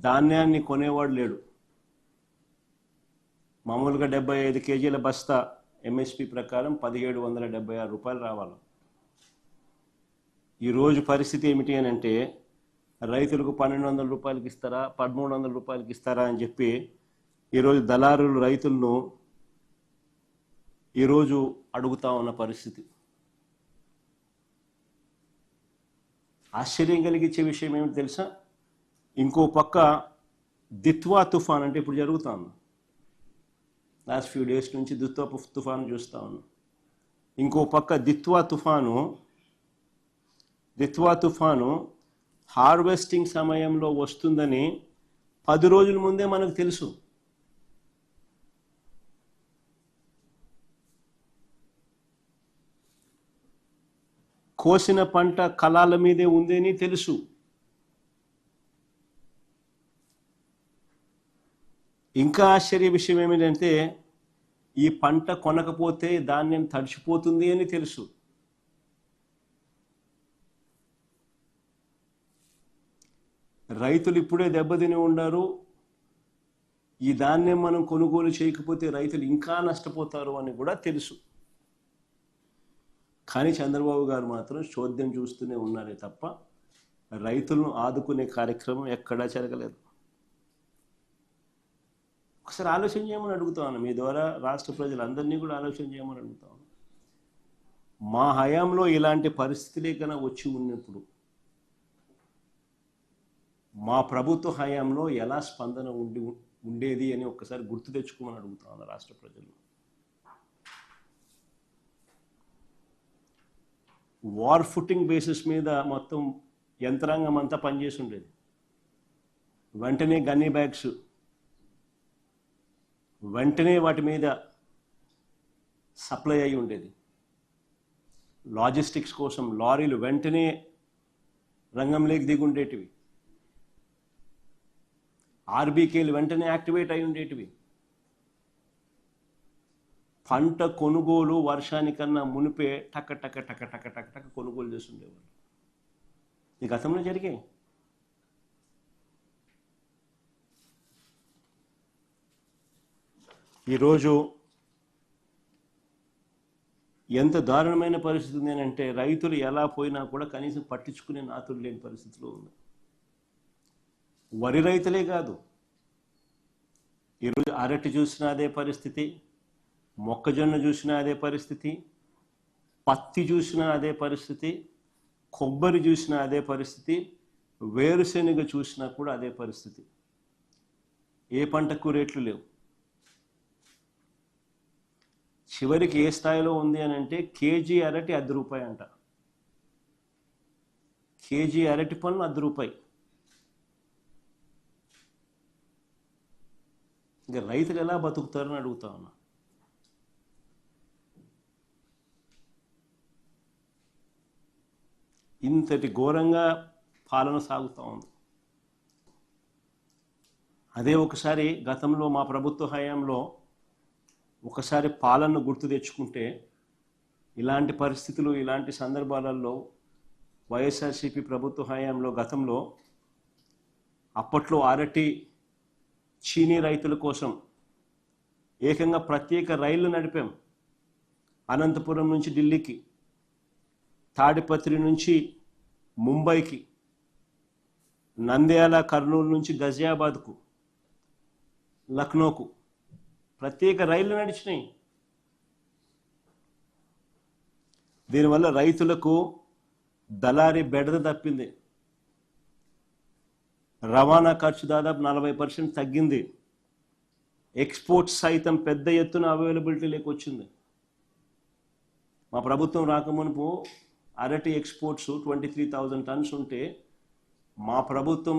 [SPEAKER 3] ధాన్యాన్ని కొనేవాడు లేడు. మామూలుగా 75 కేజీల బస్తా ఎంఎస్పి ప్రకారం 1,776 రూపాయలు రావాలి. ఈరోజు పరిస్థితి ఏమిటి అని అంటే, రైతులకు 1,200 రూపాయలకి ఇస్తారా, 1,300 రూపాయలకి ఇస్తారా అని చెప్పి ఈరోజు దళారులు రైతులను ఈరోజు అడుగుతా ఉన్న పరిస్థితి. ఆశ్చర్యం కలిగించే విషయం ఏమిటి తెలుసా? ఇంకో పక్క దిత్వా తుఫాన్ అంటే ఇప్పుడు జరుగుతా ఉంది. లాస్ట్ ఫ్యూ డేస్ నుంచి దిత్వా తుఫాను చూస్తూ ఉన్నాం. ఇంకో పక్క దిత్వా తుఫాను హార్వెస్టింగ్ సమయంలో వస్తుందని 10 రోజుల ముందే మనకు తెలుసు. కోసిన పంట కళాల మీదే ఉందని తెలుసు. ఇంకా ఆశ్చర్య విషయం ఏమిటంటే, ఈ పంట కొనకపోతే ధాన్యం తడిచిపోతుంది అని తెలుసు. రైతులు ఇప్పుడే దెబ్బతిని ఉండారు. ఈ ధాన్యం మనం కొనుగోలు చేయకపోతే రైతులు ఇంకా నష్టపోతారు అని కూడా తెలుసు. కానీ చంద్రబాబు గారు మాత్రం చోద్యం చూస్తూనే ఉన్నారే తప్ప రైతులను ఆదుకునే కార్యక్రమం ఎక్కడా జరగలేదు. ఒకసారి ఆలోచన చేయమని అడుగుతాను. మీ ద్వారా రాష్ట్ర ప్రజలందరినీ కూడా ఆలోచన చేయమని అడుగుతాను. మా హయాంలో ఇలాంటి పరిస్థితులే కన్నా వచ్చి ఉన్నప్పుడు మా ప్రభుత్వ హయాంలో ఎలా స్పందన ఉండేది అని ఒక్కసారి గుర్తు తెచ్చుకోమని అడుగుతాను రాష్ట్ర ప్రజలు. వార్ ఫుటింగ్ బేసిస్ మీద మొత్తం యంత్రాంగం అంతా పనిచేసి ఉండేది. వెంటనే గన్నీ బ్యాగ్స్, వెంటనే వాటి మీద సప్లై అయి ఉండేది. లాజిస్టిక్స్ కోసం లారీలు వెంటనే రంగంలోకి దిగి ఉండేటివి. ఆర్బీకేలు వెంటనే యాక్టివేట్ అయి ఉండేటివి. పంట కొనుగోలు వర్షానికన్నా మునిపే టక టక టక టక టక టక కొనుగోలు చేస్తుండేవాళ్ళు. ఈ గతంలో జరిగాయి. ఈరోజు ఎంత దారుణమైన పరిస్థితి ఉంది అంటే, రైతులు ఎలా పోయినా కూడా కనీసం పట్టించుకునే నాతులు లేని పరిస్థితిలో ఉంది. వరి రైతులే కాదు, ఈరోజు అరటి చూసినా అదే పరిస్థితి, మొక్కజొన్న చూసినా అదే పరిస్థితి, పత్తి చూసినా అదే పరిస్థితి, కొబ్బరి చూసినా అదే పరిస్థితి, వేరుశెనగ చూసినా కూడా అదే పరిస్థితి. ఏ పంటకు రేట్లు లేవు. చివరికి ఏ స్థాయిలో ఉంది అని అంటే, కేజీ అరటి ₹10 అంట. కేజీ అరటి పళ్ళు ₹10. ఇంకా రైతులు ఎలా బతుకుతారని అడుగుతా ఉన్నా. ఇంతటి ఘోరంగా పాలన సాగుతూ ఉంది. అదే ఒకసారి గతంలో మా ప్రభుత్వ హయాంలో ఒకసారి పాలనను గుర్తు తెచ్చుకుంటే ఇలాంటి పరిస్థితులు, ఇలాంటి సందర్భాలలో వైఎస్ఆర్సీపీ ప్రభుత్వ హయాంలో గతంలో అప్పట్లో అరటి, చీనీ రైతుల కోసం ఏకంగా ప్రత్యేక రైళ్లు నడిపాం. అనంతపురం నుంచి ఢిల్లీకి, తాడిపత్రి నుంచి ముంబైకి, నంద్యాల, కర్నూలు నుంచి గజియాబాద్కు, లక్నోకు ప్రత్యేక రైళ్లు నడిచినాయి. దీనివల్ల రైతులకు దళారీ బెడద తప్పింది. రవాణా ఖర్చు దాదాపు 40% తగ్గింది. ఎక్స్పోర్ట్స్ సైతం పెద్ద ఎత్తున అవైలబిలిటీలోకి వచ్చింది. మా ప్రభుత్వం రాకమునుపు అరటి ఎక్స్పోర్ట్స్ 23,000 టన్స్ ఉంటే మా ప్రభుత్వం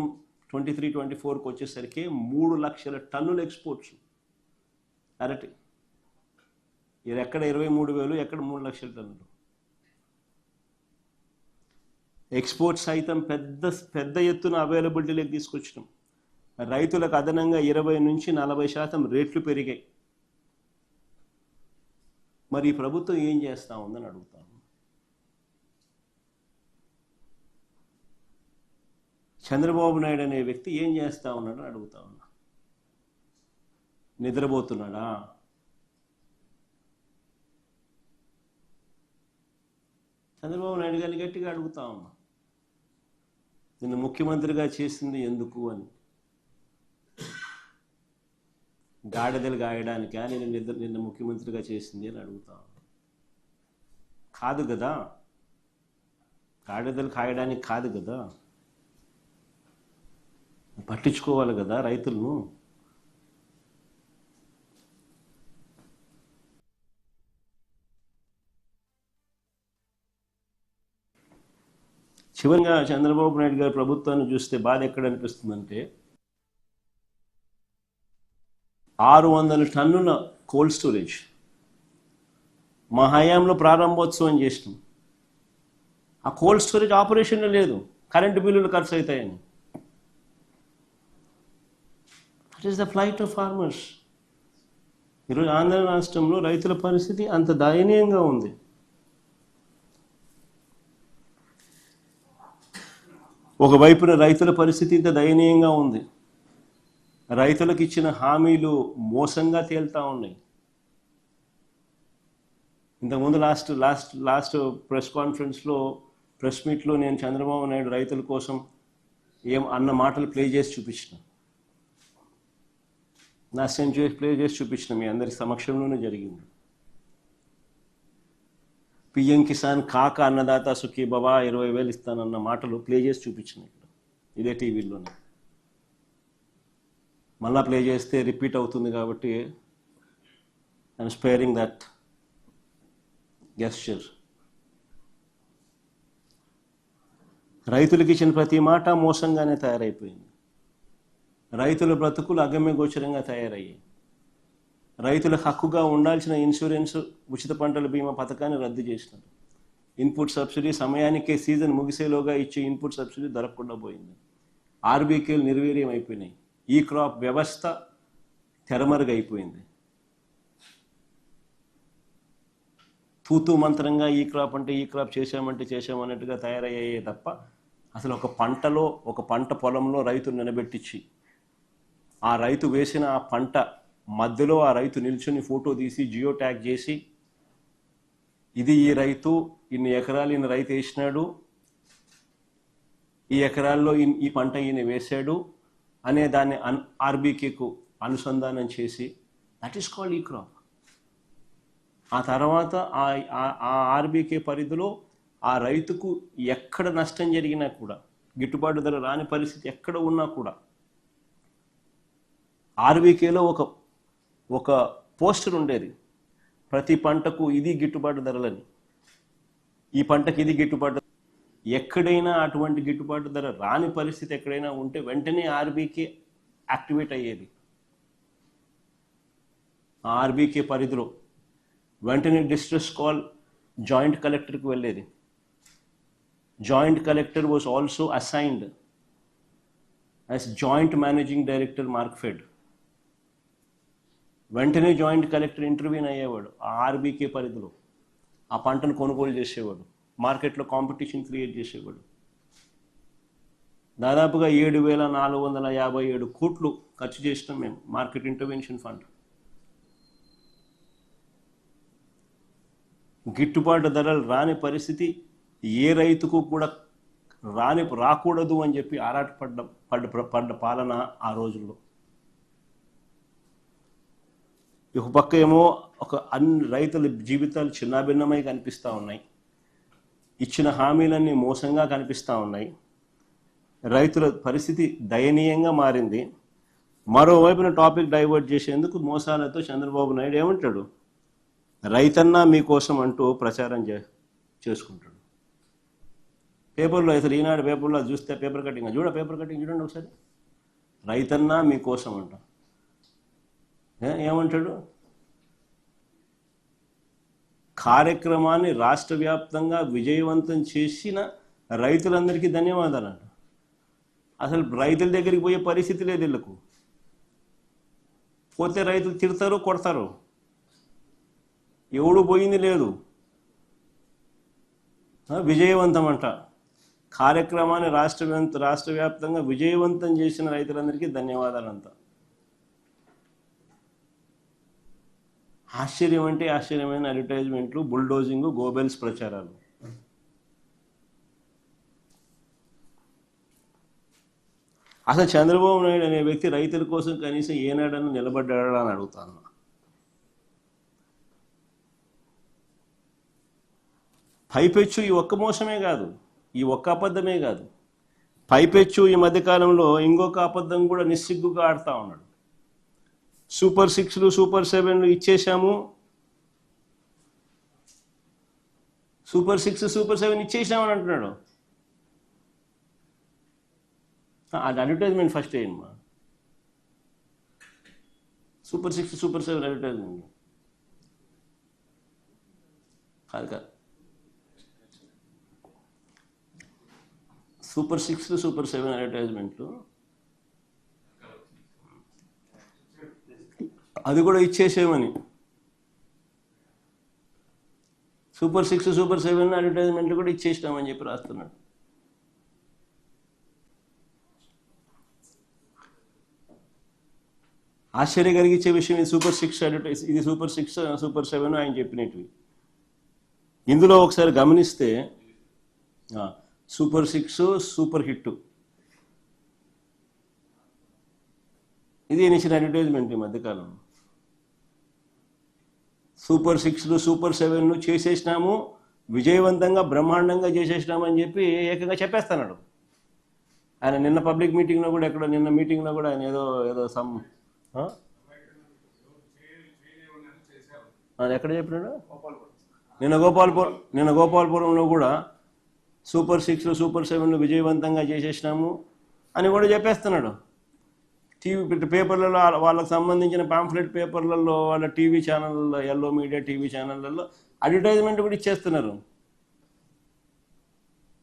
[SPEAKER 3] 23-24కి వచ్చేసరికి 3 లక్షల టన్నుల ఎక్స్పోర్ట్స్ అరటి. ఇది ఎక్కడ 23,000, ఎక్కడ 3 లక్షల టన్నులు. ఎక్స్పోర్ట్స్ సైతం పెద్ద ఎత్తున అవైలబిలిటీలోకి తీసుకొచ్చినాం. రైతులకు అదనంగా 20-40% రేట్లు పెరిగాయి. మరి ఈ ప్రభుత్వం ఏం చేస్తూ ఉందని అడుగుతాను. చంద్రబాబు నాయుడు అనే వ్యక్తి ఏం చేస్తూ ఉన్నాడని అడుగుతా ఉన్నా. నిద్రపోతున్నాడా? చంద్రబాబు నాయుడు గారిని గట్టిగా అడుగుతా ఉన్నా, నిన్ను ముఖ్యమంత్రిగా చేసింది ఎందుకు అని. గాడిదలు గాయడానికా నిన్ను ముఖ్యమంత్రిగా చేసింది అని అడుగుతా ఉన్నా. కాదు కదా, గాడిదలు కాయడానికి కాదు కదా, పట్టించుకోవాలి కదా రైతులను. చివరిగా చంద్రబాబు నాయుడు గారి ప్రభుత్వాన్ని చూస్తే బాధ ఎక్కడ అనిపిస్తుందంటే, 600 టన్నుల కోల్డ్ స్టోరేజ్ మా హయాంలో ప్రారంభోత్సవం చేసినాం. ఆ కోల్డ్ స్టోరేజ్ ఆపరేషన్లో లేదు, కరెంటు బిల్లులు ఖర్చు అవుతాయని. That is the flight of farmers. ఈరోజు ఆంధ్ర రాష్ట్రంలో రైతుల పరిస్థితి అంత దయనీయంగా ఉంది. ఒకవైపున రైతుల పరిస్థితి ఇంత దయనీయంగా ఉంది. రైతులకు ఇచ్చిన హామీలు మోసంగా తేలుతూ ఉన్నాయి. ఇంతకుముందు లాస్ట్ ప్రెస్ కాన్ఫరెన్స్లో, ప్రెస్ మీట్లో నేను చంద్రబాబు నాయుడు రైతుల కోసం ఏం అన్న మాటలు ప్లే చేసి చూపించిన, ప్లే చేసి చూపించిన మీ అందరి సమక్షంలోనే జరిగింది. పిఎం కిసాన్ కాక అన్నదాత సుఖీ బాబా 20,000 ఇస్తానన్న మాటలు ప్లే చేసి చూపించిన ఇక్కడ ఇదే టీవీలోనే. మళ్ళా ప్లే చేస్తే రిపీట్ అవుతుంది కాబట్టి ఐఎమ్ స్పేరింగ్ దట్ గెస్చర్. రైతులకు ఇచ్చిన ప్రతి మాట మోసంగానే తయారైపోయింది. రైతుల బ్రతుకులు అగమ్య గోచరంగా తయారయ్యాయి. రైతులకు హక్కుగా ఉండాల్సిన ఇన్సూరెన్స్, ఉచిత పంటల బీమా పథకాన్ని రద్దు చేసినారు. ఇన్పుట్ సబ్సిడీ సమయానికే సీజన్ ముగిసేలోగా ఇచ్చే ఇన్పుట్ సబ్సిడీ దొరకకుండా పోయింది. ఆర్బీకేలు నిర్వీర్యం అయిపోయినాయి. ఈ క్రాప్ వ్యవస్థ తెరమరుగైపోయింది. తూతూ మంత్రంగా ఈ క్రాప్ చేశామన్నట్టుగా తయారయ్యాయే తప్ప అసలు ఒక పంట పొలంలో రైతును నిలబెట్టించి ఆ రైతు వేసిన ఆ పంట మధ్యలో ఆ రైతు నిల్చుని ఫోటో తీసి జియో ట్యాగ్ చేసి, ఇది ఈ రైతు, ఇన్ని ఎకరాలు ఈయన రైతు వేసినాడు, ఈ ఎకరాల్లో ఈ పంట ఈయన వేశాడు అనే దాన్ని ఆర్బీకేకు అనుసంధానం చేసి, దట్ ఈస్ కాల్డ్ ఈ క్రాప్. ఆ తర్వాత ఆ ఆర్బీకే పరిధిలో ఆ రైతుకు ఎక్కడ నష్టం జరిగినా కూడా, గిట్టుబాటు ధర రాని పరిస్థితి ఎక్కడ ఉన్నా కూడా ఆర్బీకేలో ఒక పోస్టర్ ఉండేది, ప్రతి పంటకు ఇది గిట్టుబాటు ధరలని, ఈ పంటకి ఇది గిట్టుబాటు. ఎక్కడైనా అటువంటి గిట్టుబాటు ధర రాని పరిస్థితి ఎక్కడైనా ఉంటే వెంటనే ఆర్బీకే యాక్టివేట్ అయ్యేది. ఆ ఆర్బీకే పరిధిలో వెంటనే డిస్ట్రెస్ కాల్ జాయింట్ కలెక్టర్కి వెళ్ళేది. Joint collector was also assigned as joint managing director Markfed. వెంటనే జాయింట్ కలెక్టర్ ఇంటర్వ్యూన్ అయ్యేవాడు ఆ ఆర్బీకే పరిధిలో, ఆ పంటను కొనుగోలు చేసేవాడు, మార్కెట్లో కాంపిటీషన్ క్రియేట్ చేసేవాడు. దాదాపుగా 7,457 కోట్లు ఖర్చు చేసినాం మేము మార్కెట్ ఇంటర్వెన్షన్ ఫండ్. గిట్టుబాటు ధరలు రాని పరిస్థితి ఏ రైతుకు కూడా రాకూడదు అని చెప్పి పడ్డ పాలన ఆ రోజుల్లో. ఒక పక్క ఏమో అన్ని రైతుల జీవితాలు చిన్నాభిన్నమై కనిపిస్తూ ఉన్నాయి, ఇచ్చిన హామీలన్నీ మోసంగా కనిపిస్తూ ఉన్నాయి, రైతుల పరిస్థితి దయనీయంగా మారింది. మరోవైపున టాపిక్ డైవర్ట్ చేసేందుకు మోసాలతో చంద్రబాబు నాయుడు ఏమంటాడు, రైతన్నా మీకోసం అంటూ ప్రచారం చేసుకుంటాడు. పేపర్లో అసలు ఈనాడు పేపర్లో చూస్తే పేపర్ కటింగ్ చూడండి ఒకసారి, రైతన్నా మీకోసం అంట. ఏమంటాడు, కార్యక్రమాన్ని రాష్ట్ర వ్యాప్తంగా విజయవంతం చేసిన రైతులందరికీ ధన్యవాదాలంట. అసలు రైతుల దగ్గరికి పోయే పరిస్థితి లేదు వీళ్ళకు. పోతే రైతులు తిడతారు, కొడతారు, ఎవడు పోయింది లేదు. విజయవంతం అంట. కార్యక్రమాన్ని రాష్ట్ర వ్యాప్తంగా విజయవంతం చేసిన రైతులందరికీ ధన్యవాదాలంట. ఆశ్చర్యం అంటే ఆశ్చర్యమైన అడ్వర్టైజ్మెంట్లు, బుల్డోజింగ్, గోబెల్స్ ప్రచారాలు. అసలు చంద్రబాబు నాయుడు అనే వ్యక్తి రైతుల కోసం కనీసం ఏనాడని నిలబడ్డాడా అని అడుగుతాను. పైపెచ్చు ఈ ఒక్క మోసమే కాదు, ఈ ఒక్క అబద్ధమే కాదు, పైపెచ్చు ఈ మధ్యకాలంలో ఇంకొక అబద్ధం కూడా నిస్సిగ్గుగా ఆడుతూ ఉన్నాడు. సూపర్ 6లు సూపర్ 7లు ఇచ్చేసాము, సూపర్ 6 సూపర్ 7 ఇచ్చేసామని అంటున్నాడు. అది అడ్వర్టైజ్మెంట్ ఫస్ట్ అయ్యమ్మా, సూపర్ 6 సూపర్ 7 అడ్వర్టైజ్మెంట్ కాదు. సూపర్ 6లు సూపర్ 7 అడ్వర్టైజ్మెంట్లు అది కూడా ఇచ్చేసేమని. సూపర్ 6 సూపర్ 7 అడ్వర్టైజ్మెంట్లు కూడా ఇచ్చేసినామని చెప్పి రాస్తున్నాడు. ఆశ్చర్య కలిగించే విషయం ఇది సూపర్ 6 అడ్వర్టైజ్, ఇది సూపర్ 6 సూపర్ 7 ఆయన చెప్పినట్టు. ఇందులో ఒకసారి గమనిస్తే సూపర్ 6 సూపర్ హిట్ ఇది ఇచ్చిన అడ్వర్టైజ్మెంట్ ఈ మధ్యకాలం. సూపర్ 6లు సూపర్ 7లు చేసేసినాము, విజయవంతంగా బ్రహ్మాండంగా చేసేసినాము అని చెప్పి ఏకంగా చెప్పేస్తున్నాడు ఆయన. నిన్న పబ్లిక్ మీటింగ్లో కూడా నిన్న మీటింగ్లో కూడా ఆయన ఏదో సమ్ ఎక్కడ చెప్పినాడు, నిన్న గోపాలపురంలో కూడా సూపర్ 6లు సూపర్ 7లు విజయవంతంగా చేసేసినాము అని కూడా చెప్పేస్తున్నాడు. టీవీ పేపర్లలో వాళ్ళకు సంబంధించిన పాంఫ్లెట్ పేపర్లలో, వాళ్ళ టీవీ ఛానళ్ళలో, ఎల్లో మీడియా టీవీ ఛానళ్ళలో అడ్వర్టైజ్మెంట్ కూడా ఇచ్చేస్తున్నారు,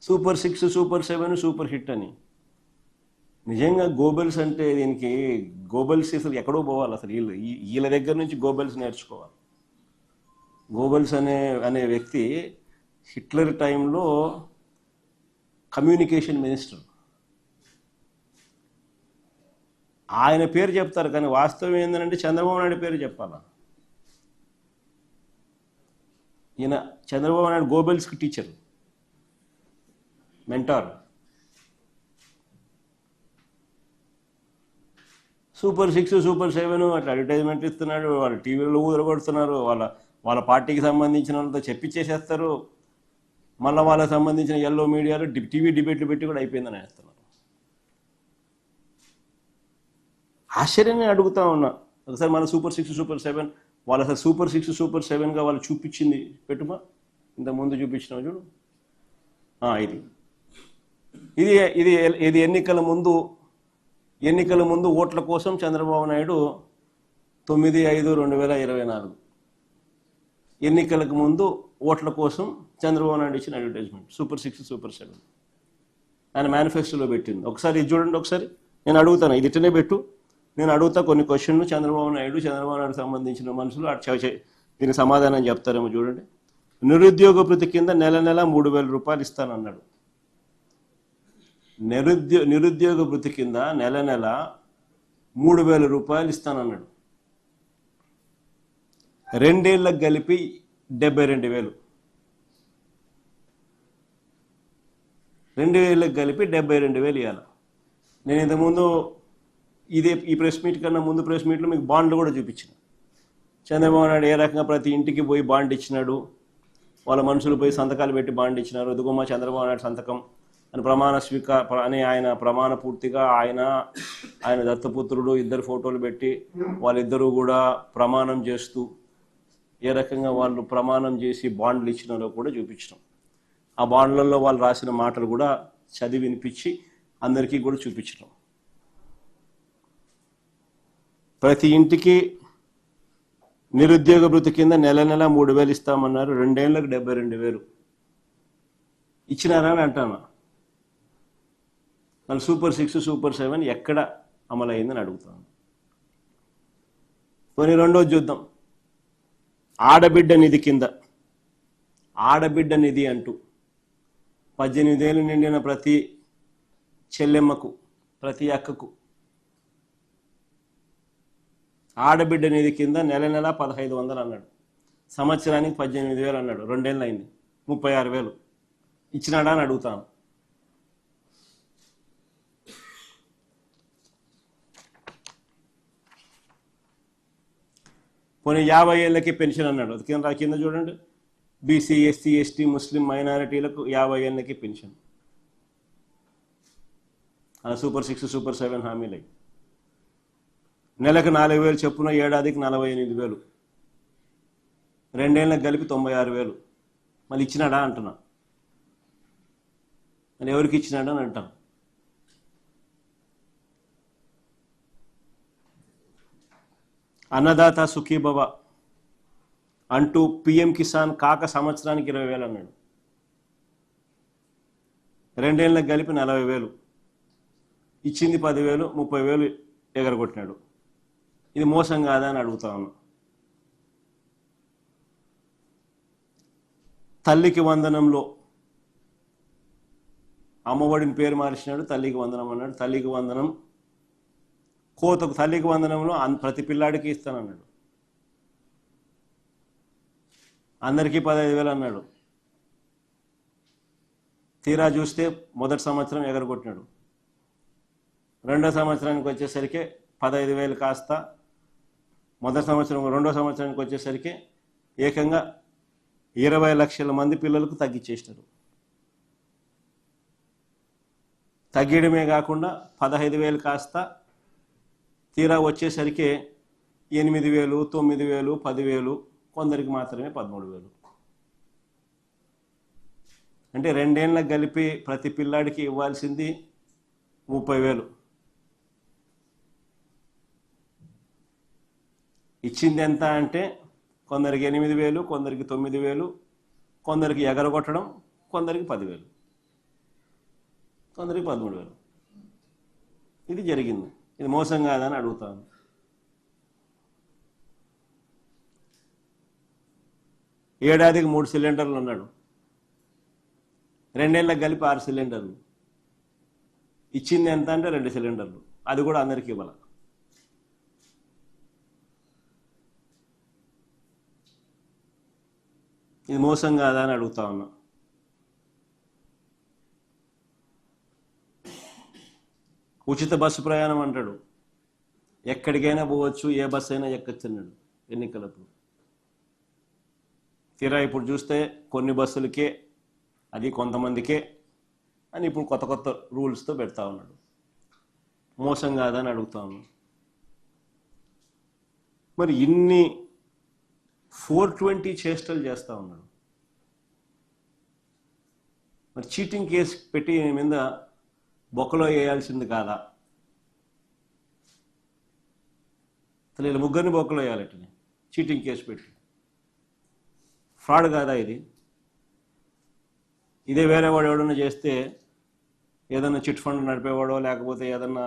[SPEAKER 3] సూపర్ 6 సూపర్ 7 సూపర్ హిట్ అని. నిజంగా గోబెల్స్ అంటే దీనికి గోబెల్స్ అసలు ఎక్కడో పోవాలి. అసలు వీళ్ళ దగ్గర నుంచి గోబెల్స్ నేర్చుకోవాలి. గోబెల్స్ అనే వ్యక్తి హిట్లర్ టైంలో కమ్యూనికేషన్ మినిస్టర్. ఆయన పేరు చెప్తారు కానీ వాస్తవం ఏంటంటే చంద్రబాబు నాయుడు పేరు చెప్పాలా. ఈయన చంద్రబాబు నాయుడు గోబెల్స్కి టీచర్, మెంటార్. సూపర్ 6 సూపర్ 7 అట్లా అడ్వర్టైజ్మెంట్ ఇస్తున్నాడు, వాళ్ళ టీవీలో ఊదరగొడుతున్నారు, వాళ్ళ పార్టీకి సంబంధించిన వాళ్ళతో చెప్పిచ్చేసేస్తారు. మళ్ళీ వాళ్ళకి సంబంధించిన ఎల్లో మీడియాలో టీవీ డిబేట్లు పెట్టి కూడా అయిపోయిందని వేస్తున్నారు. ఆశ్చర్యంగా అడుగుతా ఉన్నా, ఒకసారి మన సూపర్ 6 సూపర్ 7 వాళ్ళు అసలు సూపర్ 6 సూపర్ 7గా వాళ్ళు చూపించింది పెట్టుమా, ఇంతకుముందు చూపించినావు చూడు. ఇది ఎన్నికల ముందు ఓట్ల కోసం చంద్రబాబు నాయుడు 9/5/2024 ఎన్నికలకు ముందు ఓట్ల కోసం చంద్రబాబు నాయుడు ఇచ్చిన అడ్వర్టైజ్మెంట్ సూపర్ 6 సూపర్ 7 ఆయన మేనిఫెస్టోలో పెట్టింది. ఒకసారి ఇది చూడండి, ఒకసారి నేను అడుగుతాను, ఇది ఇట్టనే పెట్టు, నేను అడుగుతా కొన్ని క్వశ్చన్లు, చంద్రబాబు నాయుడుకి సంబంధించిన మనుషులు దీనికి సమాధానం చెప్తారేమో చూడండి. నిరుద్యోగ భృతి కింద నెల 3,000 రూపాయలు ఇస్తానన్నాడు. నిరుద్యోగ భృతి కింద నెల 3,000 రూపాయలు ఇస్తానన్నాడు. 2 ఏళ్ళకి కలిపి 72,000. 2 ఏళ్ళకి కలిపి 72,000 ఇవ్వాలి. నేను ఇంతకుముందు ఈ ప్రెస్ మీట్ కన్నా ముందు ప్రెస్ మీట్లో మీకు బాండ్లు కూడా చూపించిన. చంద్రబాబు నాయుడు ఏ రకంగా ప్రతి ఇంటికి పోయి బాండ్ ఇచ్చినాడు, వాళ్ళ మనుషులు పోయి సంతకాలు పెట్టి బాండ్ ఇచ్చినారు. ఎదుగుమ్మ చంద్రబాబు నాయుడు సంతకం అని ఆయన ప్రమాణ పూర్తిగా ఆయన దత్తపుత్రుడు ఇద్దరు ఫోటోలు పెట్టి వాళ్ళిద్దరూ కూడా ప్రమాణం చేస్తూ ఏ రకంగా వాళ్ళు ప్రమాణం చేసి బాండ్లు ఇచ్చినారో కూడా చూపించడం. ఆ బాండ్లలో వాళ్ళు రాసిన మాటలు కూడా చదివి వినిపించి అందరికీ కూడా చూపించడం. ప్రతి ఇంటికి నిరుద్యోగ భృతి కింద నెల 3,000 ఇస్తామన్నారు. 2 ఏళ్ళకి 72,000 ఇచ్చినారా అని అంటాను. మళ్ళీ సూపర్ 6, సూపర్ 7 ఎక్కడ అమలైందని అడుగుతాను. కొన్ని రెండోది చూద్దాం. ఆడబిడ్డ నిధి కింద, ఆడబిడ్డ నిధి అంటూ 18 ఏళ్ళు నిండిన ప్రతి చెల్లెమ్మకు, ప్రతి అక్కకు ఆడబిడ్డ నిధి కింద నెల 1,500 అన్నాడు. సంవత్సరానికి 18,000 అన్నాడు. 2 ఏళ్ళు అయింది, 36,000 ఇచ్చినాడా అని అడుగుతాను. పోనీ 50 ఏళ్ళకి పెన్షన్ అన్నాడు. అది కింద చూడండి, బీసీ, ఎస్సీ, ఎస్టీ, ముస్లిం మైనారిటీలకు 50 ఏళ్ళకి పెన్షన్. సూపర్ 6, సూపర్ 7 హామీలు. నెలకు 4,000 చొప్పున, ఏడాదికి 48,000, 2 ఏళ్ళకి కలిపి 96,000. మళ్ళీ ఇచ్చినాడా అంటున్నా. మళ్ళీ ఎవరికి ఇచ్చినాడా అని అంటాం. అన్నదాత సుఖీభవ అంటూ పిఎం కిసాన్ కాక సంవత్సరానికి 20,000 అన్నాడు. 2 ఏళ్ళకి కలిపి 40,000, ఇచ్చింది 10,000, 30,000 ఎగరగొట్టినాడు. ఇది మోసం కాదా అని అడుగుతా ఉన్నా. తల్లికి వందనంలో అమ్మఒడిని పేరు మార్చినాడు, తల్లికి వందనం అన్నాడు. తల్లికి వందనం కోతకు, తల్లికి వందనంలో ప్రతి పిల్లాడికి ఇస్తానన్నాడు. అందరికీ 15,000 అన్నాడు. తీరా చూస్తే మొదటి సంవత్సరం ఎగరగొట్టినాడు. రెండో సంవత్సరానికి వచ్చేసరికి 15,000 కాస్త మొదటి సంవత్సరం, రెండో సంవత్సరానికి వచ్చేసరికి ఏకంగా 20 లక్షల మంది పిల్లలకు తగ్గించేసినారు. తగ్గడమే కాకుండా 15,000 కాస్త తీరా వచ్చేసరికి 8,000, 9,000, 10,000, కొందరికి మాత్రమే 13,000. అంటే 2 ఏళ్ళకి కలిపి ప్రతి పిల్లాడికి ఇవ్వాల్సింది 30,000. ఇచ్చింది ఎంత అంటే కొందరికి 8,000, కొందరికి 9,000, కొందరికి ఎగరగొట్టడం, కొందరికి 10,000, కొందరికి 13,000. ఇది జరిగింది. ఇది మోసం కాదని అడుగుతాను. ఏడాదికి 3 సిలిండర్లు అన్నాడు. 2 ఏళ్ళకి కలిపి 6 సిలిండర్లు. ఇచ్చింది ఎంత అంటే 2 సిలిండర్లు. అది కూడా అందరికీ ఇవ్వాల. ఇది మోసం కాదా అని అడుగుతా ఉన్నా. ఉచిత బస్సు ప్రయాణం అంటాడు. ఎక్కడికైనా పోవచ్చు, ఏ బస్సు అయినా ఎక్కచ్చు అన్నాడు ఎన్నికలప్పుడు. తీరా ఇప్పుడు చూస్తే కొన్ని బస్సులకే, అది కొంతమందికే అని ఇప్పుడు కొత్త కొత్త రూల్స్తో పెడతా ఉన్నాడు. మోసం కాదని అడుగుతా ఉన్నాను. మరి ఇన్ని 420 చేష్టలు చేస్తూ ఉన్నాడు. మరి చీటింగ్ కేసు పెట్టి మీద బొక్కలో వేయాల్సింది కాదా? అసలు ఇలా ముగ్గురిని బొక్కలో వేయాలట చీటింగ్ కేసు పెట్టి. ఫ్రాడ్ కాదా ఇది? ఇదే వేరే వాడు ఎవడన్నా చేస్తే, ఏదన్నా చిట్ ఫండ్ నడిపేవాడో లేకపోతే ఏదన్నా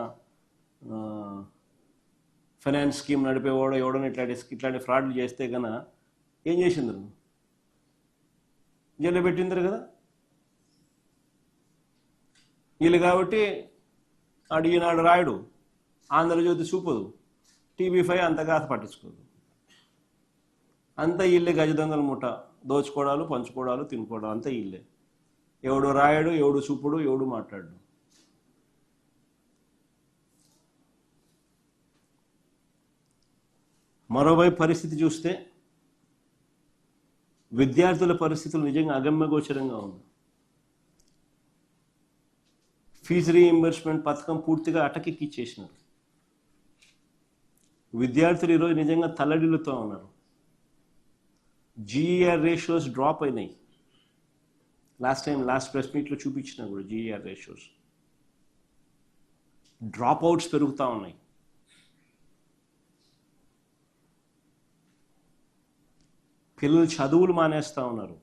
[SPEAKER 3] ఫైనాన్స్ స్కీమ్ నడిపేవాడో ఎవడో ఇట్లాంటి ఫ్రాడ్లు చేస్తే కన్నా ఏం చేసిండ్రు? జైల్లో పెట్టిందరు కదా వీళ్ళు. కాబట్టి ఈనాడు రాయడు, ఆంధ్రజ్యోతి చూపదు, TV5 అంతగా పట్టించుకోదు. అంతా ఇల్లే గజ దొంగల ముఠ, దోచుకోవడాలు, పంచుకోవడాలు, తినుకోవడాలు అంతా ఇల్లే. ఎవడు రాయడు, ఎవడు చూపుడు, ఎవడు మాట్లాడు. మరోవైపు పరిస్థితి చూస్తే విద్యార్థుల పరిస్థితులు నిజంగా అగమ్యగోచరంగా ఉంది. ఫీజు రీఇంబర్స్మెంట్ పథకం పూర్తిగా అటకెక్కిచ్చేసినారు. విద్యార్థులు ఈరోజు నిజంగా తల్లడిల్లుతూ ఉన్నారు. GER రేషియోస్ డ్రాప్ అయినాయి. లాస్ట్ ప్రెస్ మీట్లో చూపించిన కూడా GER రేషియోస్ డ్రాప్ అవుట్స్ పెరుగుతూ ఉన్నాయి. పిల్లలు చదువులు మానేస్తూ ఉన్నారు.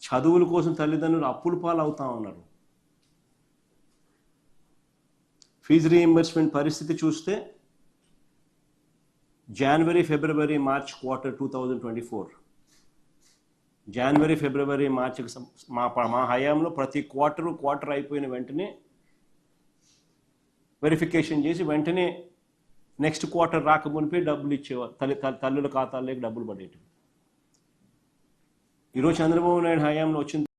[SPEAKER 3] చదువుల కోసం తల్లిదండ్రులు అప్పుల పాలు అవుతూ ఉన్నారు. ఫీజు రీఇంబర్స్మెంట్ పరిస్థితి చూస్తే జనవరి, ఫిబ్రవరి, మార్చ్ క్వార్టర్ 2024, జనవరి, ఫిబ్రవరి, మార్చికి మా హయాంలో ప్రతి క్వార్టర్ అయిపోయిన వెంటనే వెరిఫికేషన్ చేసి వెంటనే నెక్స్ట్ క్వార్టర్ రాకమునిపై డబ్బులు ఇచ్చేవారు. తల్లుల ఖాతాల్లోకి డబ్బులు పడేటివి. ఈరోజు చంద్రబాబు నాయుడు హయాంలో వచ్చిన